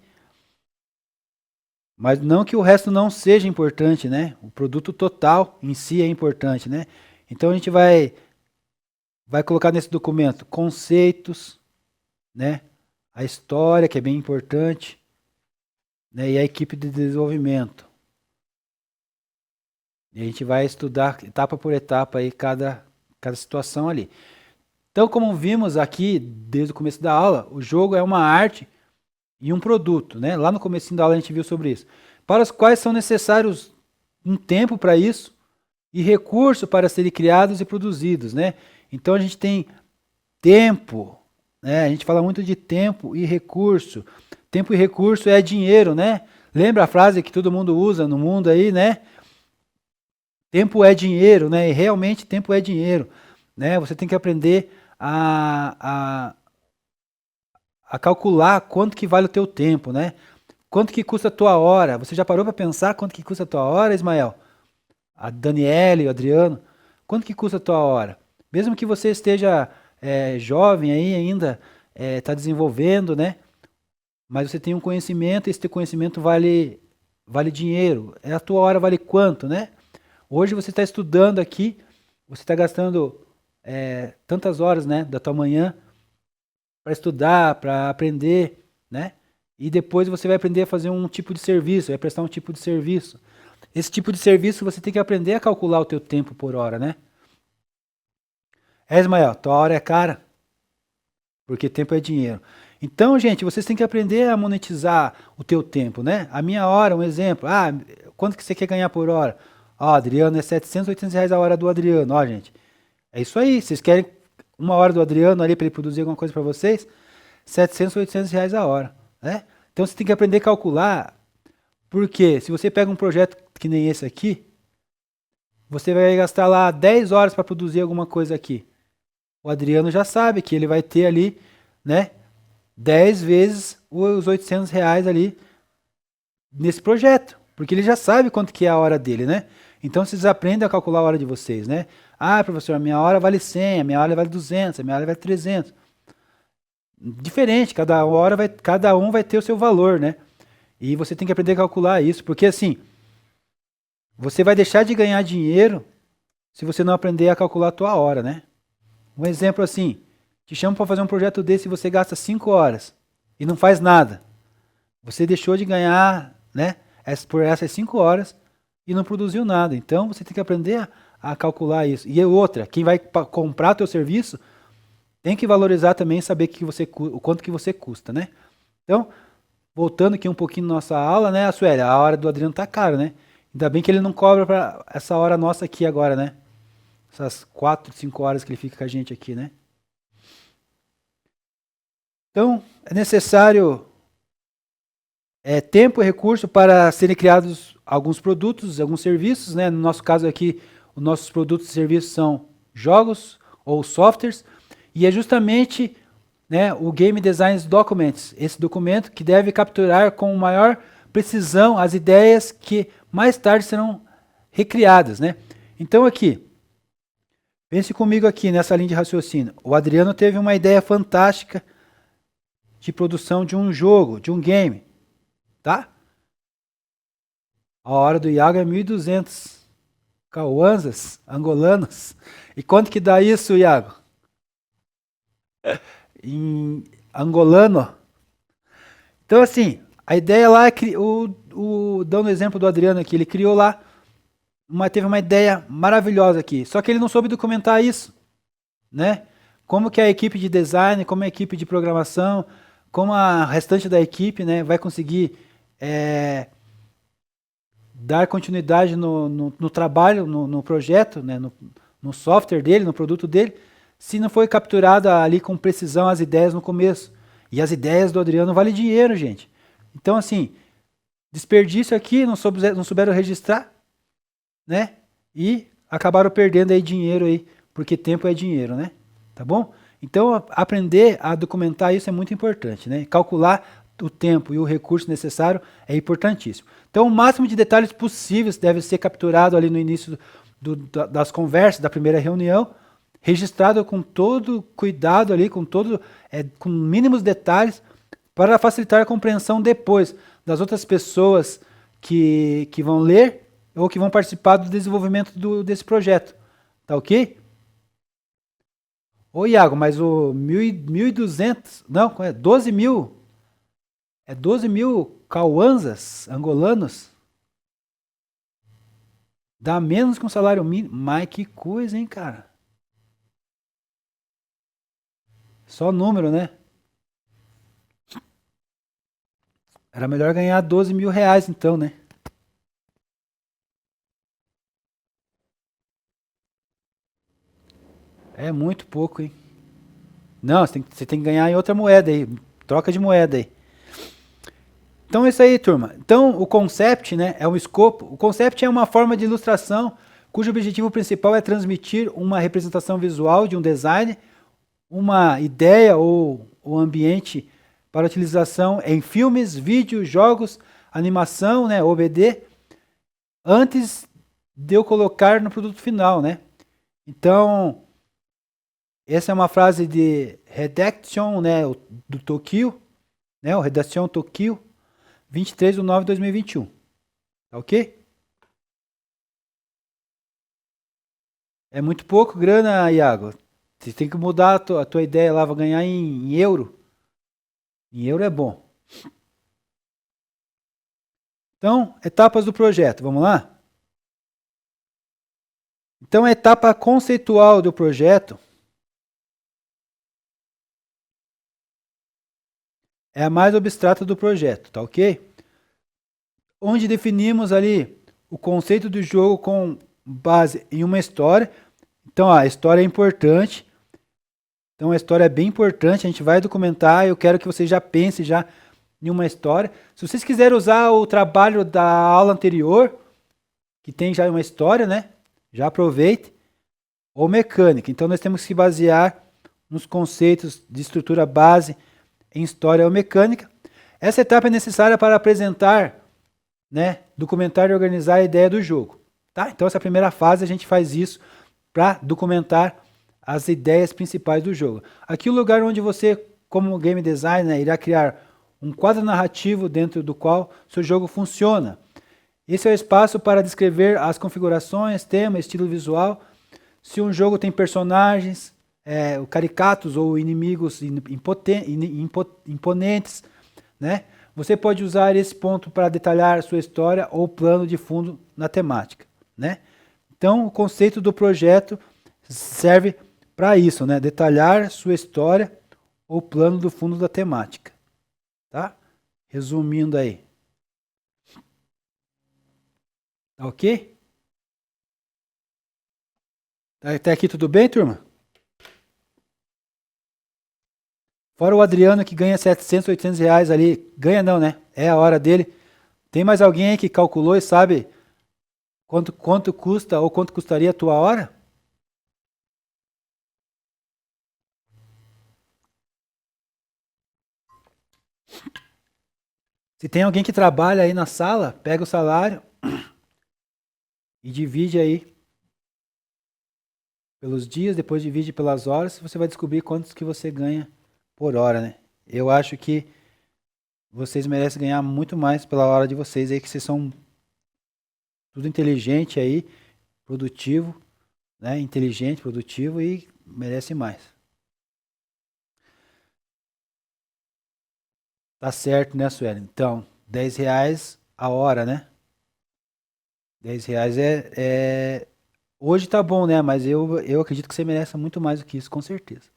mas não que o resto não seja importante, né, o produto total em si é importante, né, então a gente vai colocar nesse documento conceitos, né? A história, que é bem importante, né? E a equipe de desenvolvimento. E a gente vai estudar etapa por etapa aí cada situação ali. Então, como vimos aqui desde o começo da aula, o jogo é uma arte e um produto, né? Lá no começo da aula a gente viu sobre isso. Para os quais são necessários um tempo para isso e recurso para serem criados e produzidos, né? Então a gente tem tempo, né? A gente fala muito de tempo e recurso. Tempo e recurso é dinheiro, né? Lembra a frase que todo mundo usa no mundo aí, né? Tempo é dinheiro, né? E realmente tempo é dinheiro, né? Você tem que aprender a calcular quanto que vale o teu tempo, né? Quanto que custa a tua hora? Você já parou para pensar quanto que custa a tua hora, Ismael? A Daniele, o Adriano, quanto que custa a tua hora? Mesmo que você esteja jovem aí ainda, está desenvolvendo, né? Mas você tem um conhecimento, e esse teu conhecimento vale vale dinheiro, a tua hora vale quanto, né? Hoje você está estudando aqui, você está gastando tantas horas, né, da tua manhã para estudar, para aprender, né? E depois você vai aprender a fazer um tipo de serviço, vai prestar um tipo de serviço. Esse tipo de serviço você tem que aprender a calcular o teu tempo por hora, né? Ismael, tua hora é cara, porque tempo é dinheiro. Então, gente, vocês têm que aprender a monetizar o teu tempo, né? A minha hora, um exemplo. Ah, quanto que você quer ganhar por hora? Ó, Adriano, é 700, 800 reais a hora do Adriano. Ó, gente, é isso aí. Vocês querem uma hora do Adriano ali para ele produzir alguma coisa para vocês? 700, 800 reais a hora, né? Então, você tem que aprender a calcular, porque se você pega um projeto que nem esse aqui, você vai gastar lá 10 horas para produzir alguma coisa aqui. O Adriano já sabe que ele vai ter ali, né, 10 vezes os 800 reais ali nesse projeto, porque ele já sabe quanto que é a hora dele, né? Então vocês aprendem a calcular a hora de vocês, né? Ah, professor, a minha hora vale 100, a minha hora vale 200, a minha hora vale 300. Diferente, cada um vai ter o seu valor, né? E você tem que aprender a calcular isso, porque assim, você vai deixar de ganhar dinheiro se você não aprender a calcular a tua hora, né? Um exemplo assim, te chamo para fazer um projeto desse e você gasta 5 horas e não faz nada. Você deixou de ganhar, né, por essas 5 horas e não produziu nada. Então você tem que aprender a calcular isso. E outra, quem vai comprar teu serviço tem que valorizar também, saber o quanto que você custa, né? Então, voltando aqui um pouquinho na nossa aula, né, a Suélia, a hora do Adriano tá cara, né? Ainda bem que ele não cobra para essa hora nossa aqui agora, né? Essas 4, 5 horas que ele fica com a gente aqui, né? Então, é necessário tempo e recurso para serem criados alguns produtos, alguns serviços, né? No nosso caso aqui, os nossos produtos e serviços são jogos ou softwares, e é justamente, né, o Game Design Documents, esse documento que deve capturar com maior precisão as ideias que mais tarde serão recriadas, né? Então aqui, pense comigo aqui nessa linha de raciocínio. O Adriano teve uma ideia fantástica de produção de um jogo, de um game, tá? A hora do Iago é 1.200 cauanzas angolanos. E quanto que dá isso, Iago? Em angolano. Então, assim, a ideia lá é que dando o exemplo do Adriano aqui, ele criou lá, teve uma ideia maravilhosa aqui. Só que ele não soube documentar isso, né? Como que a equipe de design, como a equipe de programação, como a restante da equipe, né, vai conseguir dar continuidade no trabalho, no projeto, né, no software dele, no produto dele, se não foi capturada ali com precisão as ideias no começo. E as ideias do Adriano valem dinheiro, gente. Então, assim, desperdício aqui, não souberam registrar, né? E acabaram perdendo aí dinheiro aí, porque tempo é dinheiro, né? Tá bom? Então, aprender a documentar isso é muito importante, né? Calcular o tempo e o recurso necessário é importantíssimo. Então, o máximo de detalhes possíveis deve ser capturado ali no início das conversas, da primeira reunião, registrado com todo cuidado ali, com mínimos detalhes, para facilitar a compreensão depois das outras pessoas que vão ler ou que vão participar do desenvolvimento desse projeto. Tá ok? Ô Iago, mas o 1.200, não, é 12 mil, 12 mil cauanzas angolanos? Dá menos que um salário mínimo? Mas que coisa, hein, cara? Só número, né? Era melhor ganhar 12 mil reais então, né? É muito pouco, hein? Não, você tem que ganhar em outra moeda aí. Troca de moeda aí. Então é isso aí, turma. Então o concept, né, é um escopo. O concept é uma forma de ilustração cujo objetivo principal é transmitir uma representação visual de um design, uma ideia ou ambiente para utilização em filmes, vídeos, jogos, animação, né, OBD, antes de eu colocar no produto final, né? Então, essa é uma frase de Redaction, né, do Tokyo, né, o Redaction Tokyo, 23 de 9 de 2021. Tá ok? É muito pouco grana, Iago. Você tem que mudar a tua ideia lá, vai ganhar em euro. Em euro é bom. Então, etapas do projeto, vamos lá? Então, a etapa conceitual do projeto é a mais abstrata do projeto, tá ok? Onde definimos ali o conceito do jogo com base em uma história. Então, a história é importante. Então, a história é bem importante. A gente vai documentar. Eu quero que você já pense já em uma história. Se vocês quiserem usar o trabalho da aula anterior, que tem já uma história, né? Já aproveite. Ou mecânica. Então, nós temos que basear nos conceitos de estrutura base em história ou mecânica. Essa etapa é necessária para apresentar, né, documentar e organizar a ideia do jogo. Tá? Então, essa primeira fase a gente faz isso para documentar as ideias principais do jogo. Aqui é o lugar onde você, como game designer, irá criar um quadro narrativo dentro do qual seu jogo funciona. Esse é o espaço para descrever as configurações, tema, estilo visual. Se um jogo tem personagens caricatos ou inimigos imponentes, né? Você pode usar esse ponto para detalhar sua história ou plano de fundo na temática, né? Então, o conceito do projeto serve para isso, né? Detalhar sua história ou plano do fundo da temática, tá? Resumindo aí. Tá ok? Até aqui tudo bem, turma? Fora o Adriano que ganha 700, 800 reais ali. Ganha não, né? É a hora dele. Tem mais alguém aí que calculou e sabe quanto custa ou quanto custaria a tua hora? Se tem alguém que trabalha aí na sala, pega o salário e divide aí pelos dias, depois divide pelas horas, você vai descobrir quantos que você ganha por hora, né? Eu acho que vocês merecem ganhar muito mais pela hora de vocês aí, que vocês são tudo inteligente aí, produtivo, né? Inteligente, produtivo e merece mais. Tá certo, né, Sueli? Então, 10 reais a hora, né? 10 reais hoje tá bom, né? Mas eu acredito que você merece muito mais do que isso, com certeza.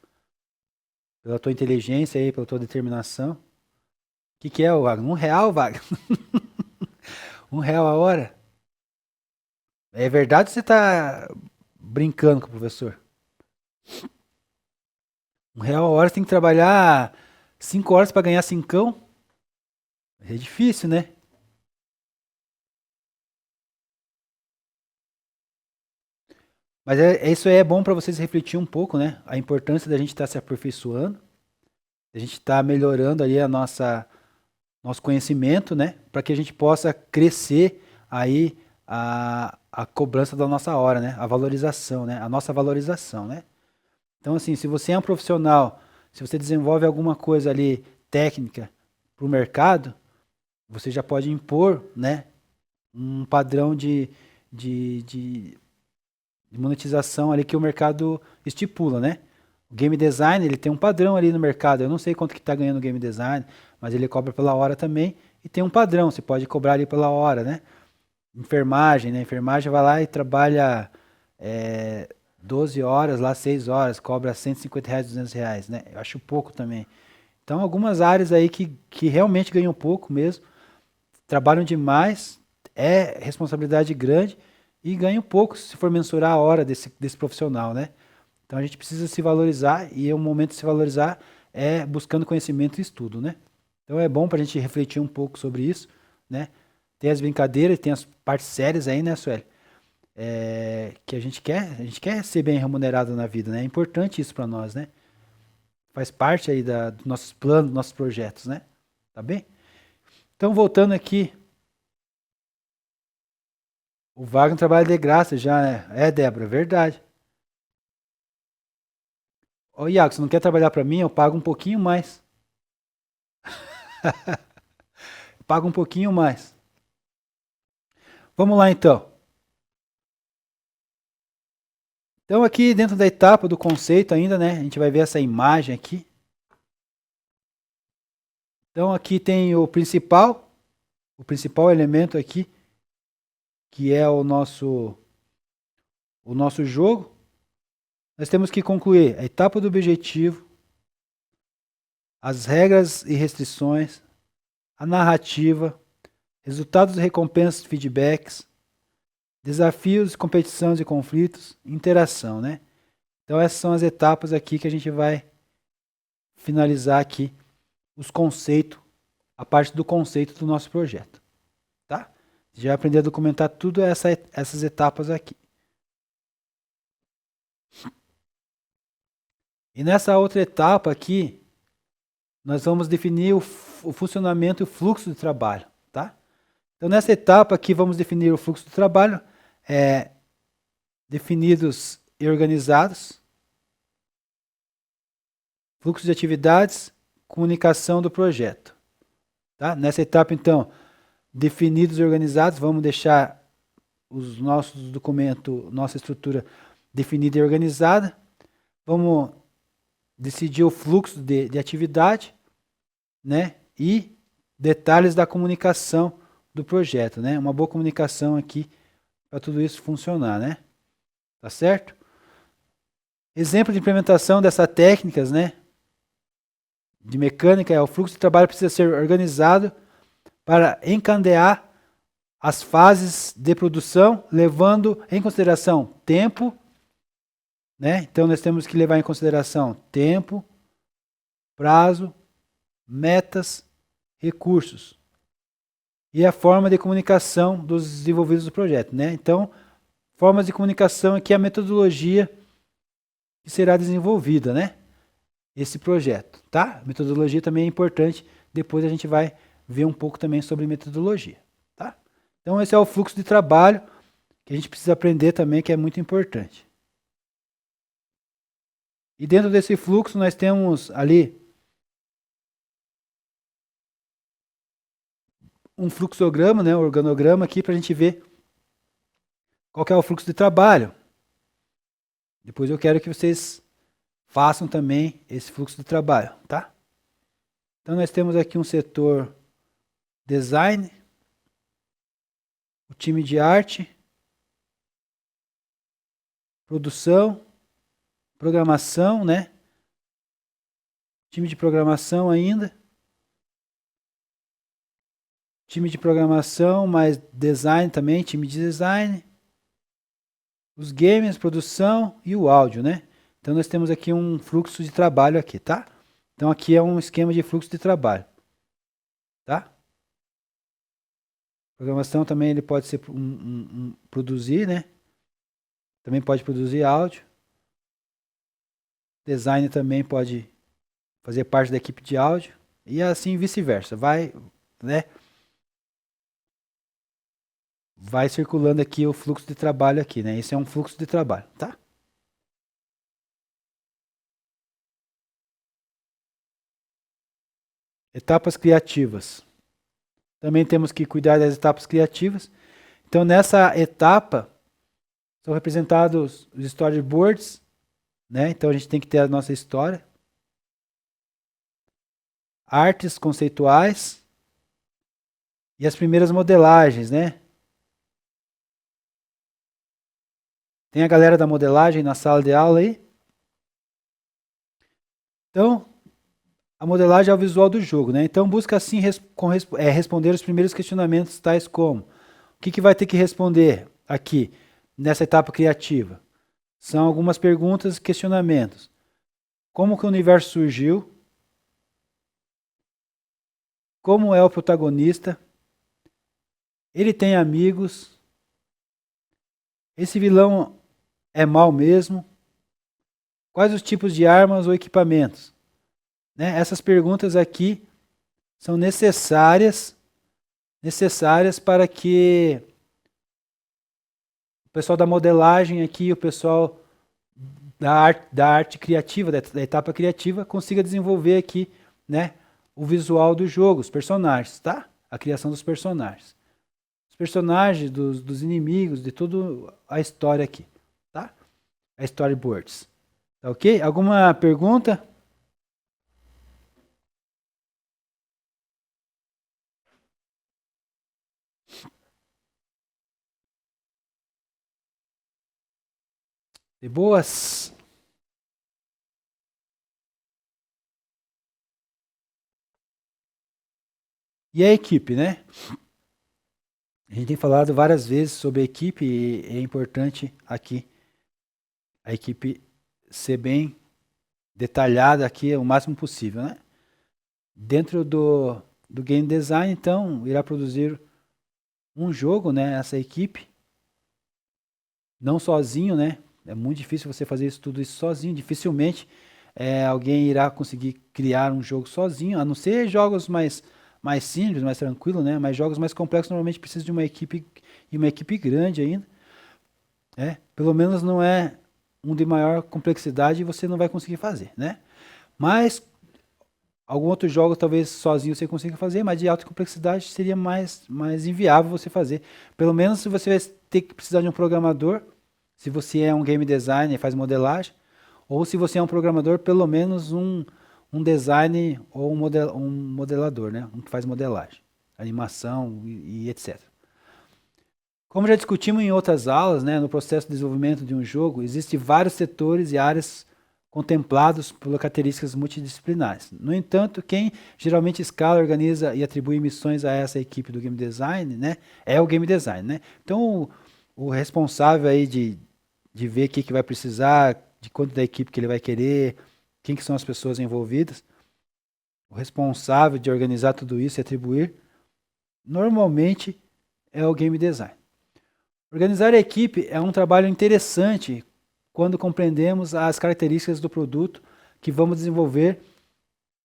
Pela tua inteligência aí, pela tua determinação. O que é, Wagner? R$ 1, Wagner? R$ 1 a hora? É verdade ou você tá brincando com o professor? R$ 1 a hora você tem que trabalhar 5 horas para ganhar cincão? É difícil, né? Mas isso aí é bom para vocês refletir um pouco, né? A importância da gente estar se aperfeiçoando, da gente estar melhorando ali nosso conhecimento, né? Para que a gente possa crescer aí a cobrança da nossa hora, né? A valorização, né? A nossa valorização, né? Então, assim, se você é um profissional, se você desenvolve alguma coisa ali técnica para o mercado, você já pode impor, né? Um padrão de monetização ali que o mercado estipula, né? O game design, ele tem um padrão ali no mercado. Eu não sei quanto que está ganhando o game design, mas ele cobra pela hora também e tem um padrão, você pode cobrar ali pela hora, né? Enfermagem, né? Enfermagem vai lá e trabalha 12 horas, lá 6 horas, cobra R$ 150, R$ 200, né? Eu acho pouco também. Então, algumas áreas aí que realmente ganham pouco mesmo, trabalham demais, é responsabilidade grande e ganham pouco se for mensurar a hora desse profissional, né? Então a gente precisa se valorizar e o momento de se valorizar é buscando conhecimento e estudo, né? Então é bom para a gente refletir um pouco sobre isso, né? Tem as brincadeiras, tem as partes sérias aí, né, Sueli? Que a gente quer ser bem remunerado na vida, né? É importante isso para nós, né? Faz parte aí dos nossos planos, dos nossos projetos, né? Tá bem? Então voltando aqui, o Wagner trabalha de graça já, né? É, Débora, verdade. Ô, Iago, você não quer trabalhar para mim? Eu pago um pouquinho mais. Pago um pouquinho mais. Vamos lá então. Então aqui dentro da etapa do conceito ainda, né? A gente vai ver essa imagem aqui. Então aqui tem o principal elemento aqui, que é o nosso jogo. Nós temos que concluir a etapa do objetivo, as regras e restrições, a narrativa, resultados, recompensas, feedbacks, desafios, competições e conflitos, interação, né? Então essas são as etapas aqui que a gente vai finalizar aqui os conceitos, a parte do conceito do nosso projeto, tá? Já vai aprender a documentar tudo essas etapas aqui. E nessa outra etapa aqui, nós vamos definir o funcionamento e o fluxo de trabalho, tá? Então nessa etapa aqui vamos definir o fluxo de trabalho, definidos e organizados, fluxo de atividades, comunicação do projeto, tá? Nessa etapa então, definidos e organizados, vamos deixar os nossos documentos, nossa estrutura definida e organizada, vamos decidir o fluxo de atividade, né? E detalhes da comunicação do projeto, né? Uma boa comunicação aqui para tudo isso funcionar, né? Tá certo? Exemplo de implementação dessas técnicas, né? De mecânica, o fluxo de trabalho precisa ser organizado para encadear as fases de produção, levando em consideração tempo, né? Então nós temos que levar em consideração tempo, prazo, metas, recursos e a forma de comunicação dos desenvolvidos do projeto, né? Então, formas de comunicação aqui é a metodologia que será desenvolvida, né? Esse projeto, tá? Metodologia também é importante, depois a gente vai ver um pouco também sobre metodologia, tá? Então esse é o fluxo de trabalho que a gente precisa aprender também, que é muito importante. E dentro desse fluxo nós temos ali um fluxograma, né, um organograma aqui para a gente ver qual que é o fluxo de trabalho. Depois eu quero que vocês façam também esse fluxo de trabalho, tá? Então nós temos aqui um setor design, o time de arte, produção, programação, né? Time de programação ainda. Time de programação, mais design também, time de design. Os games, produção e o áudio, né? Então nós temos aqui um fluxo de trabalho aqui, tá? Então aqui é um esquema de fluxo de trabalho, tá? Programação também ele pode ser produzir, né? Também pode produzir áudio. Design também pode fazer parte da equipe de áudio e assim vice-versa. Vai, né? Vai circulando aqui o fluxo de trabalho aqui, né? Esse é um fluxo de trabalho, tá? Etapas criativas. Também temos que cuidar das etapas criativas. Então, nessa etapa, são representados os storyboards, né? Então, a gente tem que ter a nossa história. Artes conceituais. E as primeiras modelagens, né? Tem a galera da modelagem na sala de aula aí. Então, a modelagem é o visual do jogo, né? Então, busca assim responder os primeiros questionamentos, tais como: o que vai ter que responder aqui, nessa etapa criativa? São algumas perguntas e questionamentos. Como que o universo surgiu? Como é o protagonista? Ele tem amigos? Esse vilão é mau mesmo? Quais os tipos de armas ou equipamentos? Né? Essas perguntas aqui são necessárias para que o pessoal da modelagem aqui, o pessoal da arte criativa, da etapa criativa, consiga desenvolver aqui, né, o visual do jogo, os personagens, tá? A criação dos personagens. dos personagens, dos inimigos, de toda a história aqui, tá? A storyboards. Tá ok? Alguma pergunta? De boas? E a equipe, né? A gente tem falado várias vezes sobre a equipe e é importante aqui a equipe ser bem detalhada aqui o máximo possível, né? Dentro do game design, então, irá produzir um jogo, né? Essa equipe, não sozinho, né? É muito difícil você fazer tudo isso sozinho. Dificilmente alguém irá conseguir criar um jogo sozinho, a não ser jogos mais simples, mais tranquilos, né? Mas jogos mais complexos normalmente precisam de uma equipe e uma equipe grande ainda. Pelo menos não é um de maior complexidade e você não vai conseguir fazer, né? Mas algum outro jogo talvez sozinho você consiga fazer, mas de alta complexidade seria mais inviável você fazer. Pelo menos se você vai ter que precisar de um programador, se você é um game designer e faz modelagem, ou se você é um programador, pelo menos um design ou um modelador, né? Um que faz modelagem, animação e etc. Como já discutimos em outras aulas, né, no processo de desenvolvimento de um jogo, existem vários setores e áreas contemplados por características multidisciplinares. No entanto, quem geralmente escala, organiza e atribui missões a essa equipe do game design, né, é o game design, né? Então, o responsável aí de ver o que vai precisar, de quanto da equipe que ele vai querer, quem que são as pessoas envolvidas, o responsável de organizar tudo isso e atribuir, normalmente é o game design. Organizar a equipe é um trabalho interessante quando compreendemos as características do produto que vamos desenvolver,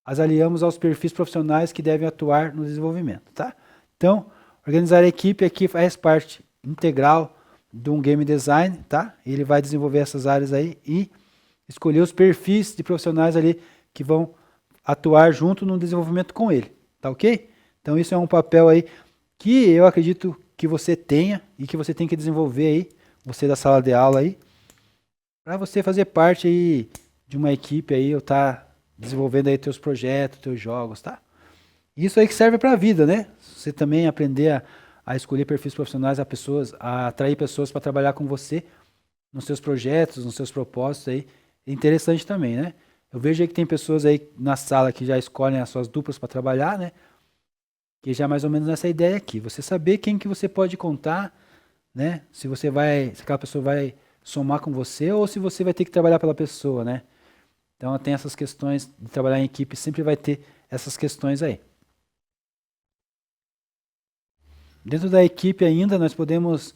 as aliamos aos perfis profissionais que devem atuar no desenvolvimento, tá? Então, organizar a equipe aqui faz parte integral de um game design, tá? Ele vai desenvolver essas áreas aí e escolher os perfis de profissionais ali que vão atuar junto no desenvolvimento com ele, tá ok? Então isso é um papel aí que eu acredito que você tenha e que você tem que desenvolver aí, você da sala de aula aí, para você fazer parte aí de uma equipe aí, ou tá desenvolvendo aí teus projetos, teus jogos, tá? Isso aí que serve para a vida, né? Você também aprender a escolher perfis profissionais, a atrair pessoas para trabalhar com você nos seus projetos, nos seus propósitos aí. É interessante também, né? Eu vejo aí que tem pessoas aí na sala que já escolhem as suas duplas para trabalhar, né? Que já é mais ou menos nessa ideia aqui. Você saber quem que você pode contar, né? Se aquela pessoa vai somar com você ou se você vai ter que trabalhar pela pessoa, né? Então tem essas questões de trabalhar em equipe, sempre vai ter essas questões aí. Dentro da equipe ainda nós podemos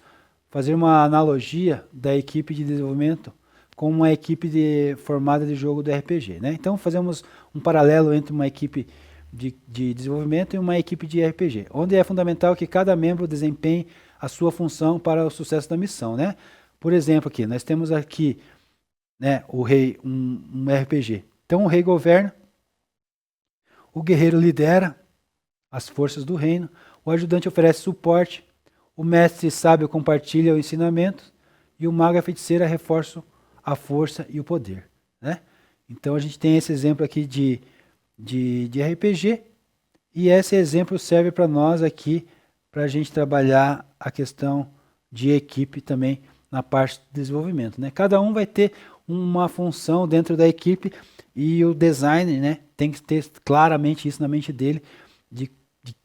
fazer uma analogia da equipe de desenvolvimento com uma equipe formada de jogo do RPG, né? Então fazemos um paralelo entre uma equipe de desenvolvimento e uma equipe de RPG, onde é fundamental que cada membro desempenhe a sua função para o sucesso da missão, né? Por exemplo, aqui nós temos aqui, né, o rei, um RPG. Então o rei governa, o guerreiro lidera as forças do reino, o ajudante oferece suporte, o mestre sábio compartilha o ensinamento e o mago e a feiticeira reforçam a força e o poder, né? Então a gente tem esse exemplo aqui de RPG e esse exemplo serve para nós aqui para a gente trabalhar a questão de equipe também na parte de desenvolvimento, né? Cada um vai ter uma função dentro da equipe e o design, né, tem que ter claramente isso na mente dele de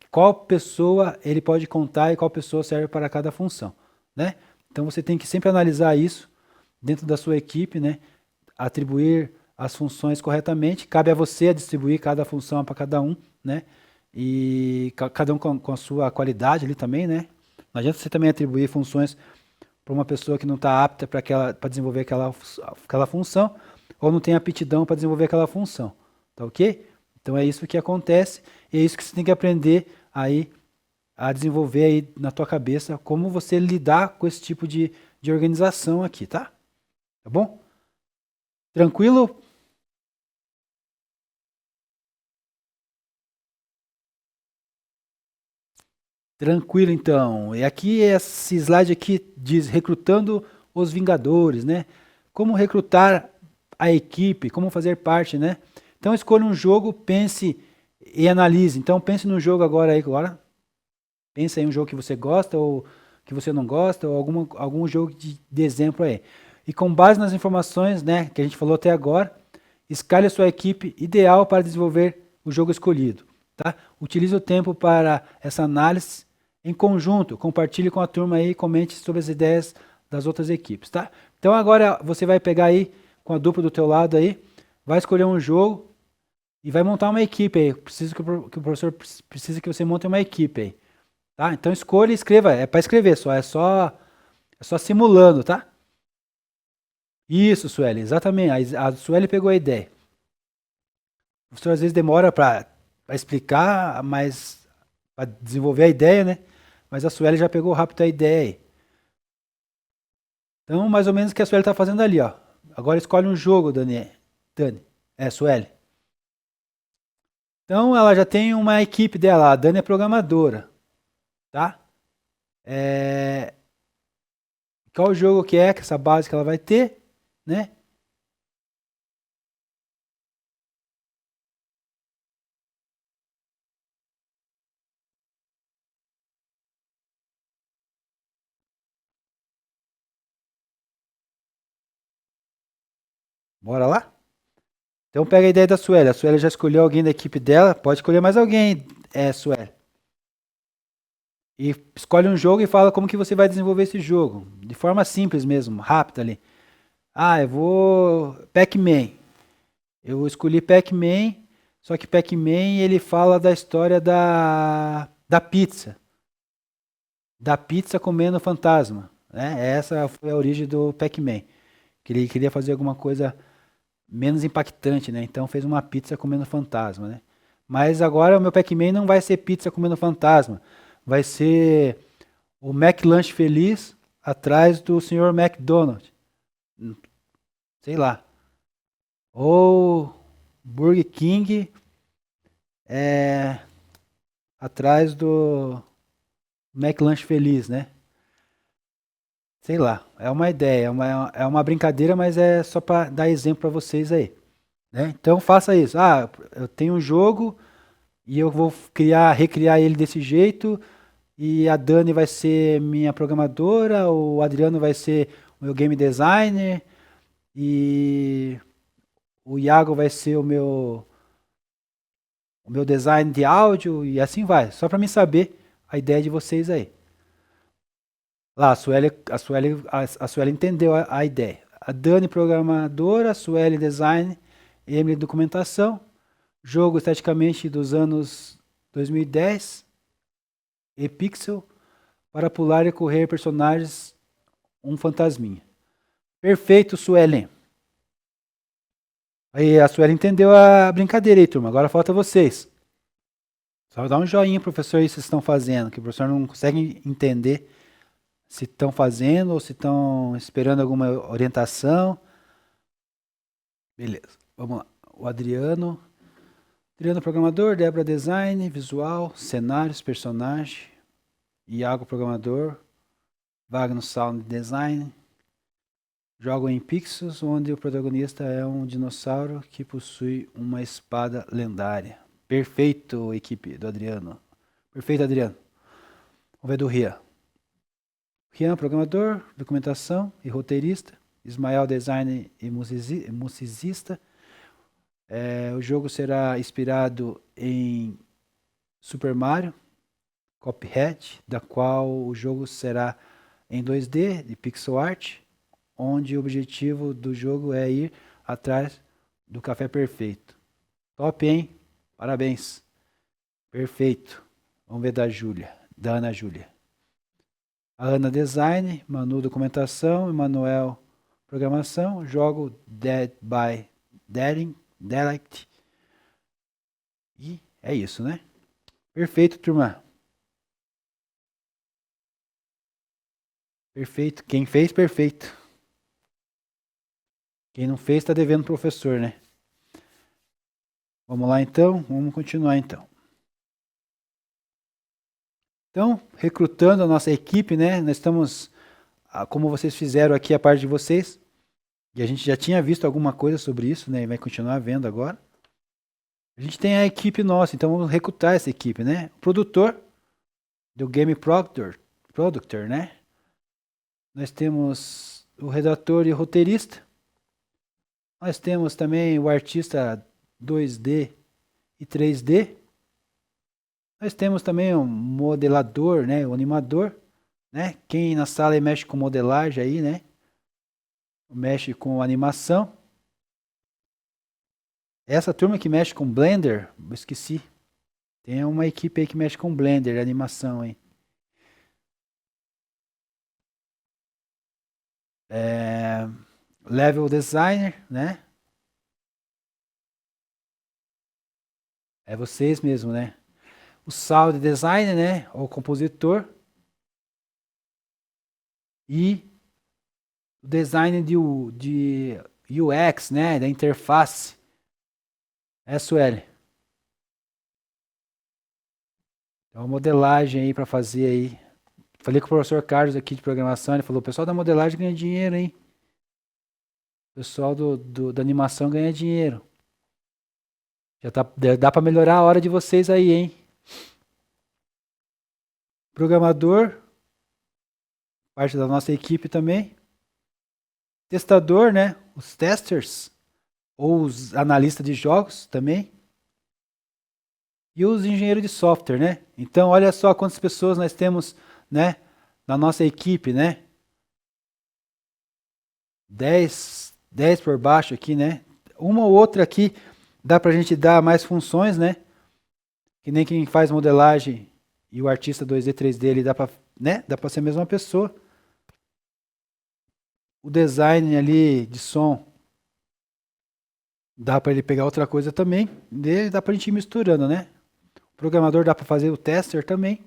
qual pessoa ele pode contar e qual pessoa serve para cada função, né? Então você tem que sempre analisar isso dentro da sua equipe, né? Atribuir as funções corretamente. Cabe a você a distribuir cada função para cada um, né? E cada um com a sua qualidade ali também, né? Não adianta você também atribuir funções para uma pessoa que não está apta para desenvolver aquela função ou não tem aptidão para desenvolver aquela função, tá ok? Então é isso que acontece e é isso que você tem que aprender aí a desenvolver aí na tua cabeça como você lidar com esse tipo de organização aqui, tá? Tá bom? Tranquilo? Tranquilo, então. E aqui, esse slide aqui diz recrutando os Vingadores, né? Como recrutar a equipe, como fazer parte, né? Então escolha um jogo, pense e analise. Então pense no jogo agora aí, agora. Pensa em um jogo que você gosta ou que você não gosta, ou algum jogo de exemplo aí. E com base nas informações, né, que a gente falou até agora, escalhe a sua equipe ideal para desenvolver o jogo escolhido. Tá? Utilize o tempo para essa análise em conjunto. Compartilhe com a turma aí e comente sobre as ideias das outras equipes. Tá? Então agora você vai pegar aí com a dupla do teu lado aí, vai escolher um jogo e vai montar uma equipe aí. Preciso que o professor precisa que você monte uma equipe aí. Tá? Então escolha e escreva. É para escrever só, é só simulando, tá? Isso, Sueli, exatamente. A Sueli pegou a ideia. O professor às vezes demora para explicar, mas para desenvolver a ideia, né? Mas a Sueli já pegou rápido a ideia aí. Então, mais ou menos o que a Sueli está fazendo ali, ó. Agora escolhe um jogo, Dani. É, Sueli. Então, ela já tem uma equipe dela. A Dani é programadora, tá? É... Qual jogo que é, que essa base que ela vai ter, né? Bora lá? Então pega a ideia da Sueli. A Sueli já escolheu alguém da equipe dela. Pode escolher mais alguém, Sueli. E escolhe um jogo e fala como que você vai desenvolver esse jogo. De forma simples mesmo, rápida ali. Ah, eu vou. Pac-Man. Eu escolhi Pac-Man, só que Pac-Man ele fala da história da pizza. Da pizza comendo fantasma. Né? Essa foi a origem do Pac-Man. Que ele queria fazer alguma coisa menos impactante, né? Então fez uma pizza comendo fantasma, né? Mas agora o meu Pac-Man não vai ser pizza comendo fantasma. Vai ser o McLanche feliz atrás do senhor McDonald. Sei lá. Ou Burger King é, atrás do McLanche feliz, né? Sei lá. É uma ideia, é uma brincadeira, mas é só para dar exemplo para vocês aí. Né? Então faça isso. Ah, eu tenho um jogo e eu vou recriar ele desse jeito. E a Dani vai ser minha programadora, o Adriano vai ser o meu game designer e o Iago vai ser o meu design de áudio e assim vai. Só para mim saber a ideia de vocês aí. Lá, a Sueli entendeu a ideia. A Dani programadora, a Sueli design, Emily documentação, jogo esteticamente dos anos 2010 e pixel para pular e correr personagens um fantasminha. Perfeito, Suelen. Aí a Suelen entendeu a brincadeira aí, turma. Agora falta vocês. Só dá um joinha, professor, aí se vocês estão fazendo, que o professor não consegue entender se estão fazendo ou se estão esperando alguma orientação. Beleza, vamos lá. O Adriano. Adriano programador, Débora design, visual, cenários, personagem. Iago programador, Wagner sound design. Jogo em pixels, onde o protagonista é um dinossauro que possui uma espada lendária. Perfeito, equipe do Adriano. Perfeito, Adriano. Vamos ver do Rian. Rian, programador, documentação e roteirista. Ismael, design e musicista. O jogo será inspirado em Super Mario, Cuphead, da qual o jogo será em 2D, de pixel art, onde o objetivo do jogo é ir atrás do café perfeito. Top, hein? Parabéns. Perfeito. Vamos ver da Júlia, da Ana Júlia. A Ana Design, Manu Documentação, Emanuel Programação, jogo Dead by Daylight. E é isso, né? Perfeito, turma. Perfeito. Quem fez, perfeito. Quem não fez, está devendo professor, né? Vamos lá então? Vamos continuar então. Então, recrutando a nossa equipe, né? Nós estamos, como vocês fizeram aqui a parte de vocês, e a gente já tinha visto alguma coisa sobre isso, né? E vai continuar vendo agora. A gente tem a equipe nossa, então vamos recrutar essa equipe, né? O produtor, do Game Productor, né? Nós temos o redator e o roteirista. Nós temos também o artista 2D e 3D. Nós temos também o modelador, né? O animador, né? Quem na sala aí mexe com modelagem aí, né? Mexe com animação. Essa turma que mexe com Blender, eu esqueci. Tem uma equipe aí que mexe com Blender, animação aí. Level designer, né? É vocês mesmo, né? O sound designer, né? Ou compositor. E o design de UX, né? Da interface. SQL. Então, modelagem aí para fazer aí. Falei com o professor Carlos aqui de programação, ele falou, o pessoal da modelagem ganha dinheiro, hein? O pessoal da animação ganha dinheiro. Já dá para melhorar a hora de vocês aí, hein? Programador, parte da nossa equipe também. Testador, né? Os testers, ou os analistas de jogos também. E os engenheiros de software, né? Então, olha só quantas pessoas nós temos, né? Na nossa equipe, né? 10 por baixo aqui, né? Uma ou outra aqui dá pra gente dar mais funções, né? Que nem quem faz modelagem e o artista 2D, 3D, ele dá pra, né? Dá pra ser a mesma pessoa. O design ali de som dá pra ele pegar outra coisa também. E dá pra gente ir misturando, né? O programador dá pra fazer o tester também.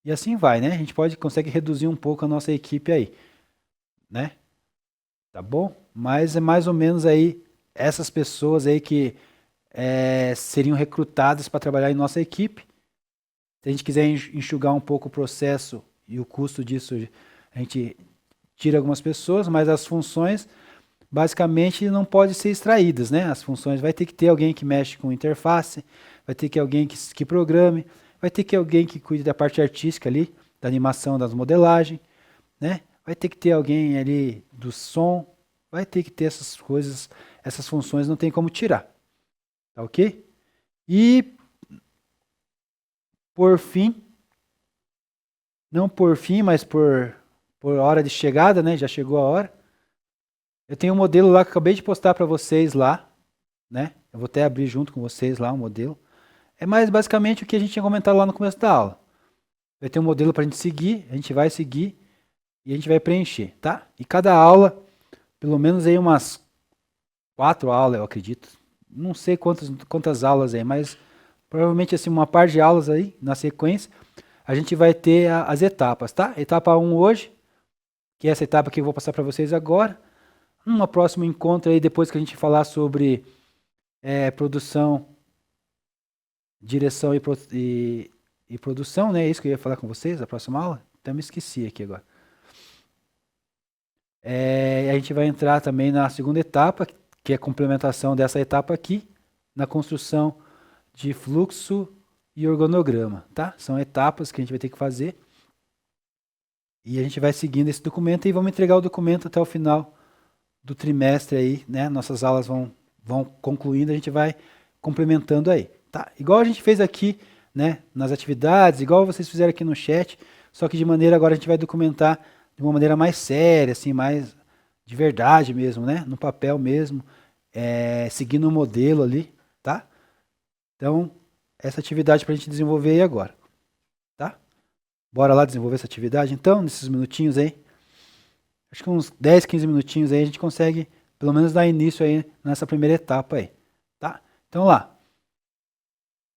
E assim vai, né? A gente consegue reduzir um pouco a nossa equipe aí, né? Tá bom? Mas é mais ou menos aí essas pessoas aí que seriam recrutadas para trabalhar em nossa equipe. Se a gente quiser enxugar um pouco o processo e o custo disso, a gente tira algumas pessoas, mas as funções basicamente não podem ser extraídas, né? As funções vai ter que ter alguém que mexe com interface, vai ter que alguém que programe, vai ter que alguém que cuide da parte artística ali, da animação, das modelagens, né? Vai ter que ter alguém ali do som, vai ter que ter essas coisas, essas funções não tem como tirar, tá ok? E por fim, não por fim, mas por hora de chegada, né? Já chegou a hora. Eu tenho um modelo lá que eu acabei de postar para vocês lá, né? Eu vou até abrir junto com vocês lá o modelo. É mais basicamente o que a gente tinha comentado lá no começo da aula. Vai ter um modelo para a gente seguir, a gente vai seguir e a gente vai preencher, tá? E cada aula, pelo menos aí umas 4 aulas, eu acredito. Não sei quantas aulas aí, mas provavelmente assim uma par de aulas aí na sequência. A gente vai ter as etapas, tá? Etapa 1 hoje, que é essa etapa que eu vou passar para vocês agora. Um próximo encontro aí depois que a gente falar sobre produção, direção e produção, né? É isso que eu ia falar com vocês, a próxima aula. Até me esqueci aqui agora. A gente vai entrar também na segunda etapa, que é a complementação dessa etapa aqui, na construção de fluxo e organograma, tá? São etapas que a gente vai ter que fazer. E a gente vai seguindo esse documento e vamos entregar o documento até o final do trimestre aí, né? Nossas aulas vão concluindo, a gente vai complementando aí, tá? Igual a gente fez aqui, né? Nas atividades, igual vocês fizeram aqui no chat, só que de maneira agora a gente vai documentar de uma maneira mais séria, assim, mais de verdade mesmo, né? No papel mesmo, seguindo o modelo ali, tá? Então, essa atividade para a gente desenvolver aí agora, tá? Bora lá desenvolver essa atividade então, nesses minutinhos aí. Acho que uns 10, 15 minutinhos aí a gente consegue pelo menos dar início aí nessa primeira etapa aí, tá? Então lá.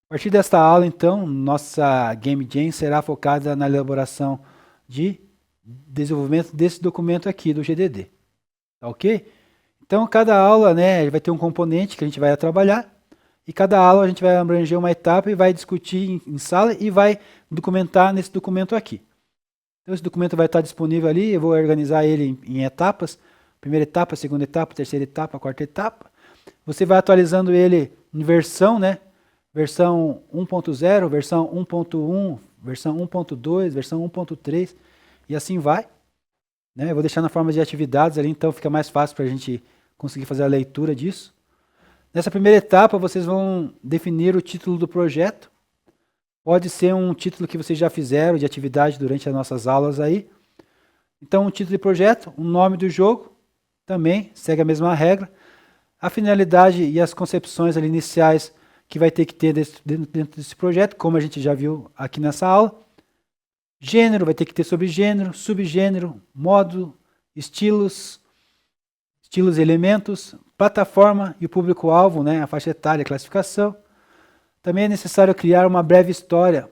A partir desta aula, então, nossa Game Jam será focada na elaboração de desenvolvimento desse documento aqui do GDD, tá ok? Então, cada aula, né, vai ter um componente que a gente vai trabalhar E cada aula a gente vai abranger uma etapa e vai discutir em sala e vai documentar nesse documento aqui. Então esse documento vai estar disponível ali, eu vou organizar ele em etapas. Primeira etapa, segunda etapa, terceira etapa, quarta etapa. Você vai atualizando ele em versão, né? Versão 1.0, versão 1.1, versão 1.2, versão 1.3 e assim vai. Né? Eu vou deixar na forma de atividades ali, então fica mais fácil para a gente conseguir fazer a leitura disso. Nessa primeira etapa, vocês vão definir o título do projeto. Pode ser um título que vocês já fizeram de atividade durante as nossas aulas aí. Então, um título de projeto, o nome do jogo, também segue a mesma regra. A finalidade e as concepções ali iniciais que vai ter que ter dentro desse projeto, como a gente já viu aqui nessa aula. Gênero, vai ter que ter sobre gênero, subgênero, módulo, estilos e elementos, plataforma e o público-alvo, né, a faixa etária, a classificação. Também é necessário criar uma breve história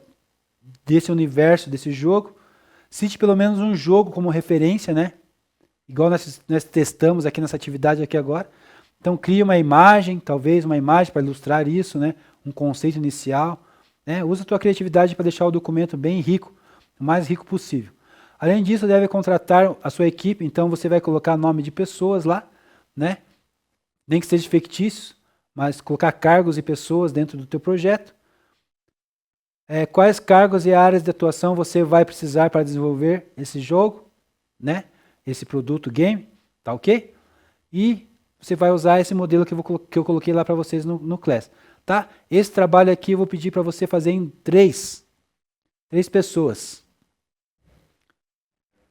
desse universo, desse jogo. Cite pelo menos um jogo como referência, né? Igual nós testamos aqui nessa atividade aqui agora. Então crie uma imagem, talvez uma imagem para ilustrar isso, né? Um conceito inicial. Né? Usa a tua criatividade para deixar o documento bem rico, o mais rico possível. Além disso, deve contratar a sua equipe, então você vai colocar nome de pessoas lá, né? Nem que seja fictício, mas colocar cargos e pessoas dentro do teu projeto. Quais cargos e áreas de atuação você vai precisar para desenvolver esse jogo, né? Esse produto game, tá ok? E você vai usar esse modelo que eu coloquei lá para vocês no Class, tá? Esse trabalho aqui eu vou pedir para você fazer em três pessoas.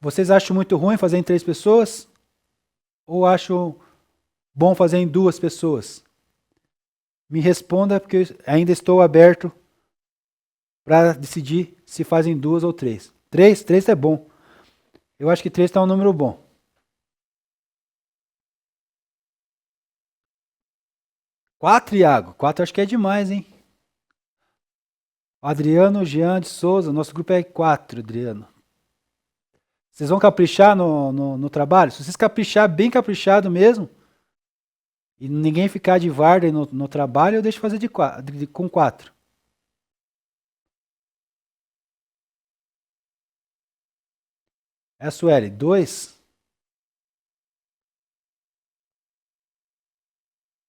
Vocês acham muito ruim fazer em 3 pessoas? Ou acham bom fazer em 2 pessoas? Me responda, porque eu ainda estou aberto para decidir se fazem 2 ou 3. 3 é bom. Eu acho que 3 está um número bom. 4, Iago. 4 acho que é demais, hein? Adriano Jean de Souza. Nosso grupo é 4, Adriano. Vocês vão caprichar no trabalho? Se vocês caprichar, bem caprichado mesmo, e ninguém ficar de varda no trabalho, eu deixo fazer com 4. É a Sueli, 2.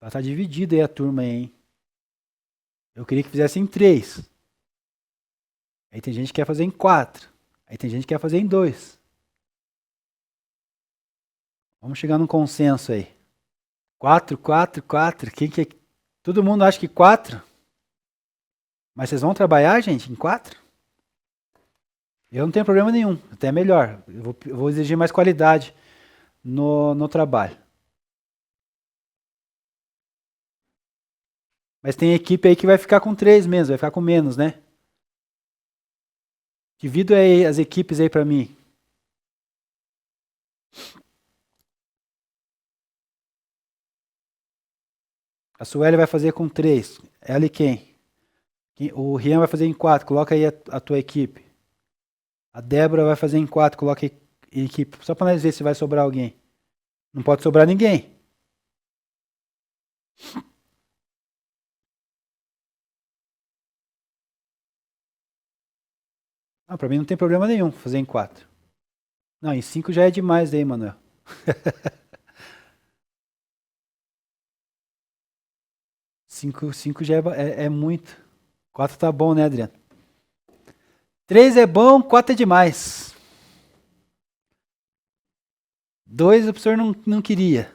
Ela tá dividida aí a turma aí, hein? Eu queria que fizesse em 3. Aí tem gente que quer fazer em 4. Aí tem gente que quer fazer em 2. Vamos chegar num consenso aí. 4, 4, 4. Quem que é? Todo mundo acha que 4? Mas vocês vão trabalhar, gente, em 4? Eu não tenho problema nenhum. Até melhor. Eu vou exigir mais qualidade no trabalho. Mas tem equipe aí que vai ficar com 3 mesmo, vai ficar com menos, né? Divido aí as equipes aí para mim. A Sueli vai fazer com 3. Ela e quem? O Rian vai fazer em 4. Coloca aí a tua equipe. A Débora vai fazer em 4. Coloca aí a equipe. Só para nós ver se vai sobrar alguém. Não pode sobrar ninguém. Não, para mim não tem problema nenhum fazer em 4. Não, em 5 já é demais aí, Manuel. 5 já é muito. 4 tá bom, né, Adriano? 3 é bom, 4 é demais. 2 o professor não queria.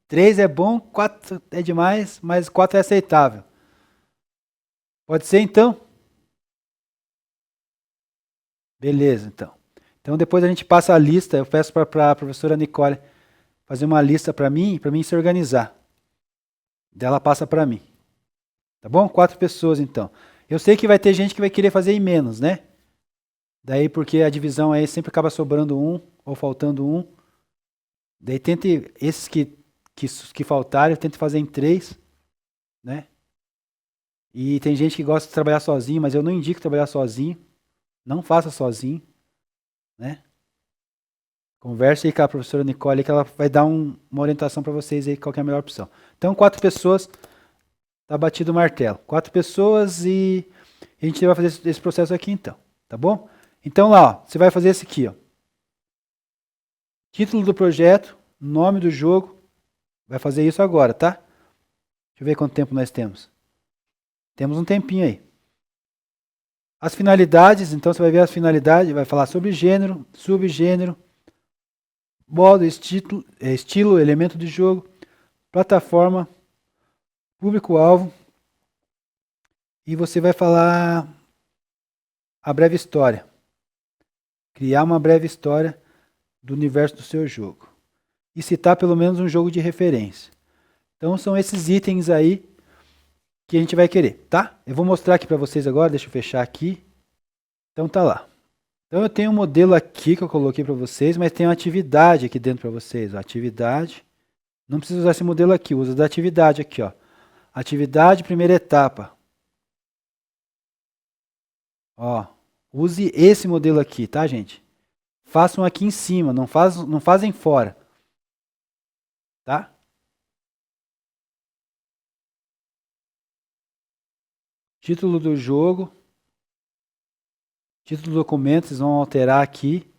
3 é bom, 4 é demais, mas 4 é aceitável. Pode ser então? Beleza, então. Então depois a gente passa a lista, eu peço para a professora Nicole fazer uma lista para mim se organizar. Dela passa para mim. Tá bom? 4 pessoas então. Eu sei que vai ter gente que vai querer fazer em menos, né? Daí porque a divisão aí sempre acaba sobrando um ou faltando um. Daí tente, esses que faltarem, tente fazer em 3, né? E tem gente que gosta de trabalhar sozinho, mas eu não indico trabalhar sozinho. Não faça sozinho, né? Converse aí com a professora Nicole que ela vai dar uma orientação para vocês aí qual que é a melhor opção. Então, 4 pessoas, Tá batido o martelo. 4 pessoas e a gente vai fazer esse processo aqui então, tá bom? Então lá, ó, você vai fazer esse aqui, ó. Título do projeto, nome do jogo. Vai fazer isso agora, tá? Deixa eu ver quanto tempo nós temos. Temos um tempinho aí. As finalidades, então você vai ver as finalidades, vai falar sobre gênero, subgênero, modo, estilo, elemento de jogo, plataforma, público-alvo. E você vai falar a breve história. Criar uma breve história do universo do seu jogo. E citar pelo menos um jogo de referência. Então são esses itens aí que a gente vai querer, tá? Eu vou mostrar aqui para vocês agora, deixa eu fechar aqui. Então tá lá. Então eu tenho um modelo aqui que eu coloquei para vocês, mas tem uma atividade aqui dentro para vocês. Ó, atividade. Não precisa usar esse modelo aqui, usa da atividade aqui, ó. Atividade, primeira etapa. Ó, use esse modelo aqui, tá, gente? Façam aqui em cima, não fazem fora. Tá? Título do jogo. Título do documento, vocês vão alterar aqui.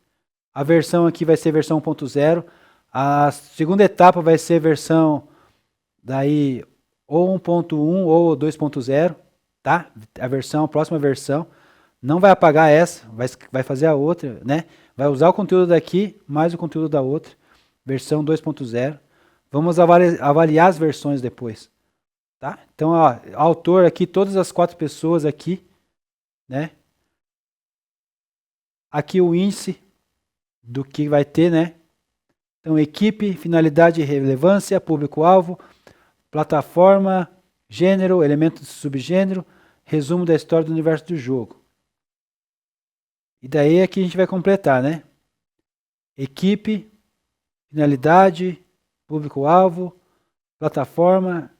A versão aqui vai ser versão 1.0. A segunda etapa vai ser versão daí ou 1.1 ou 2.0, tá? A próxima versão. Não vai apagar essa, vai fazer a outra, né? Vai usar o conteúdo daqui, mais o conteúdo da outra. Versão 2.0. Vamos avaliar as versões depois. Tá? Então, ó, autor aqui, todas as 4 pessoas aqui, né? Aqui o índice do que vai ter, né? Então, equipe, finalidade e relevância, público-alvo, plataforma, gênero, elemento de subgênero, resumo da história do universo do jogo. E daí aqui a gente vai completar, né? Equipe, finalidade, público-alvo, plataforma,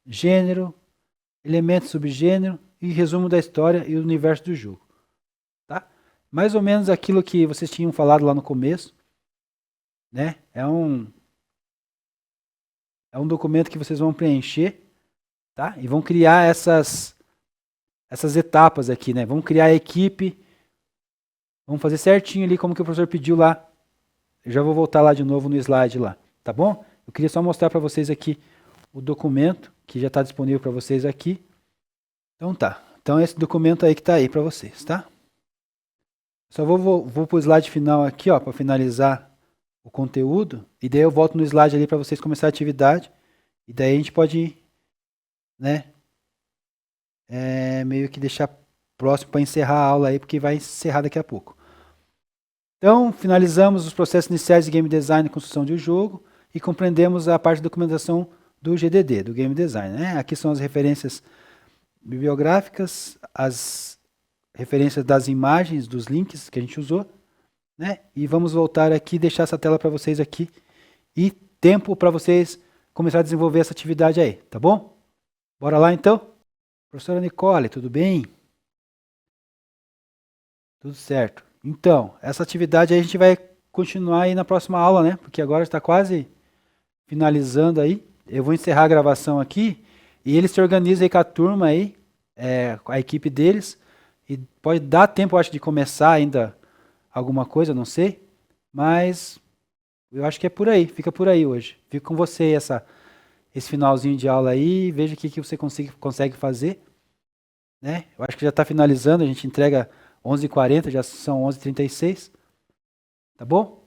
gênero, elemento, subgênero e resumo da história e do universo do jogo. Tá? Mais ou menos aquilo que vocês tinham falado lá no começo. Né? É um documento que vocês vão preencher, tá? E vão criar essas etapas aqui, né? Vamos criar a equipe. Vamos fazer certinho ali como que o professor pediu lá. Eu já vou voltar lá de novo no slide lá, tá bom? Eu queria só mostrar para vocês aqui o documento que já está disponível para vocês aqui. Então tá. Então esse documento aí que está aí para vocês, tá? Só vou para o slide final aqui, ó, para finalizar o conteúdo. E daí eu volto no slide ali para vocês começar a atividade. E daí a gente pode ir, né? Meio que deixar próximo para encerrar a aula aí, porque vai encerrar daqui a pouco. Então, finalizamos os processos iniciais de Game Design e construção de um jogo e compreendemos a parte de documentação do GDD, do Game Design. Né? Aqui são as referências bibliográficas, as referências das imagens, dos links que a gente usou. Né? E vamos voltar aqui, deixar essa tela para vocês aqui e tempo para vocês começar a desenvolver essa atividade aí, tá bom? Bora lá então? Professora Nicole, tudo bem? Tudo certo. Então, essa atividade aí a gente vai continuar aí na próxima aula, né? Porque agora está quase finalizando aí. Eu vou encerrar a gravação aqui e eles se organizam aí com a turma aí, com a equipe deles. E pode dar tempo, eu acho, de começar ainda alguma coisa, não sei. Mas eu acho que é por aí, fica por aí hoje. Fico com você esse finalzinho de aula aí, veja o que você consegue fazer. Né? Eu acho que já está finalizando, a gente entrega 11h40, já são 11h36. Tá bom?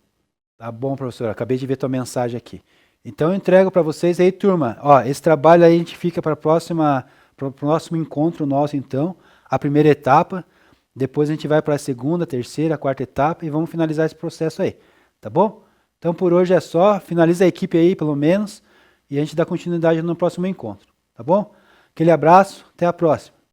Tá bom, professor. Acabei de ver tua mensagem aqui. Então eu entrego para vocês aí, turma. Ó, esse trabalho aí a gente fica para o próximo encontro nosso, então. A primeira etapa. Depois a gente vai para a segunda, terceira, quarta etapa e vamos finalizar esse processo aí. Tá bom? Então por hoje é só. Finaliza a equipe aí, pelo menos. E a gente dá continuidade no próximo encontro. Tá bom? Aquele abraço. Até a próxima.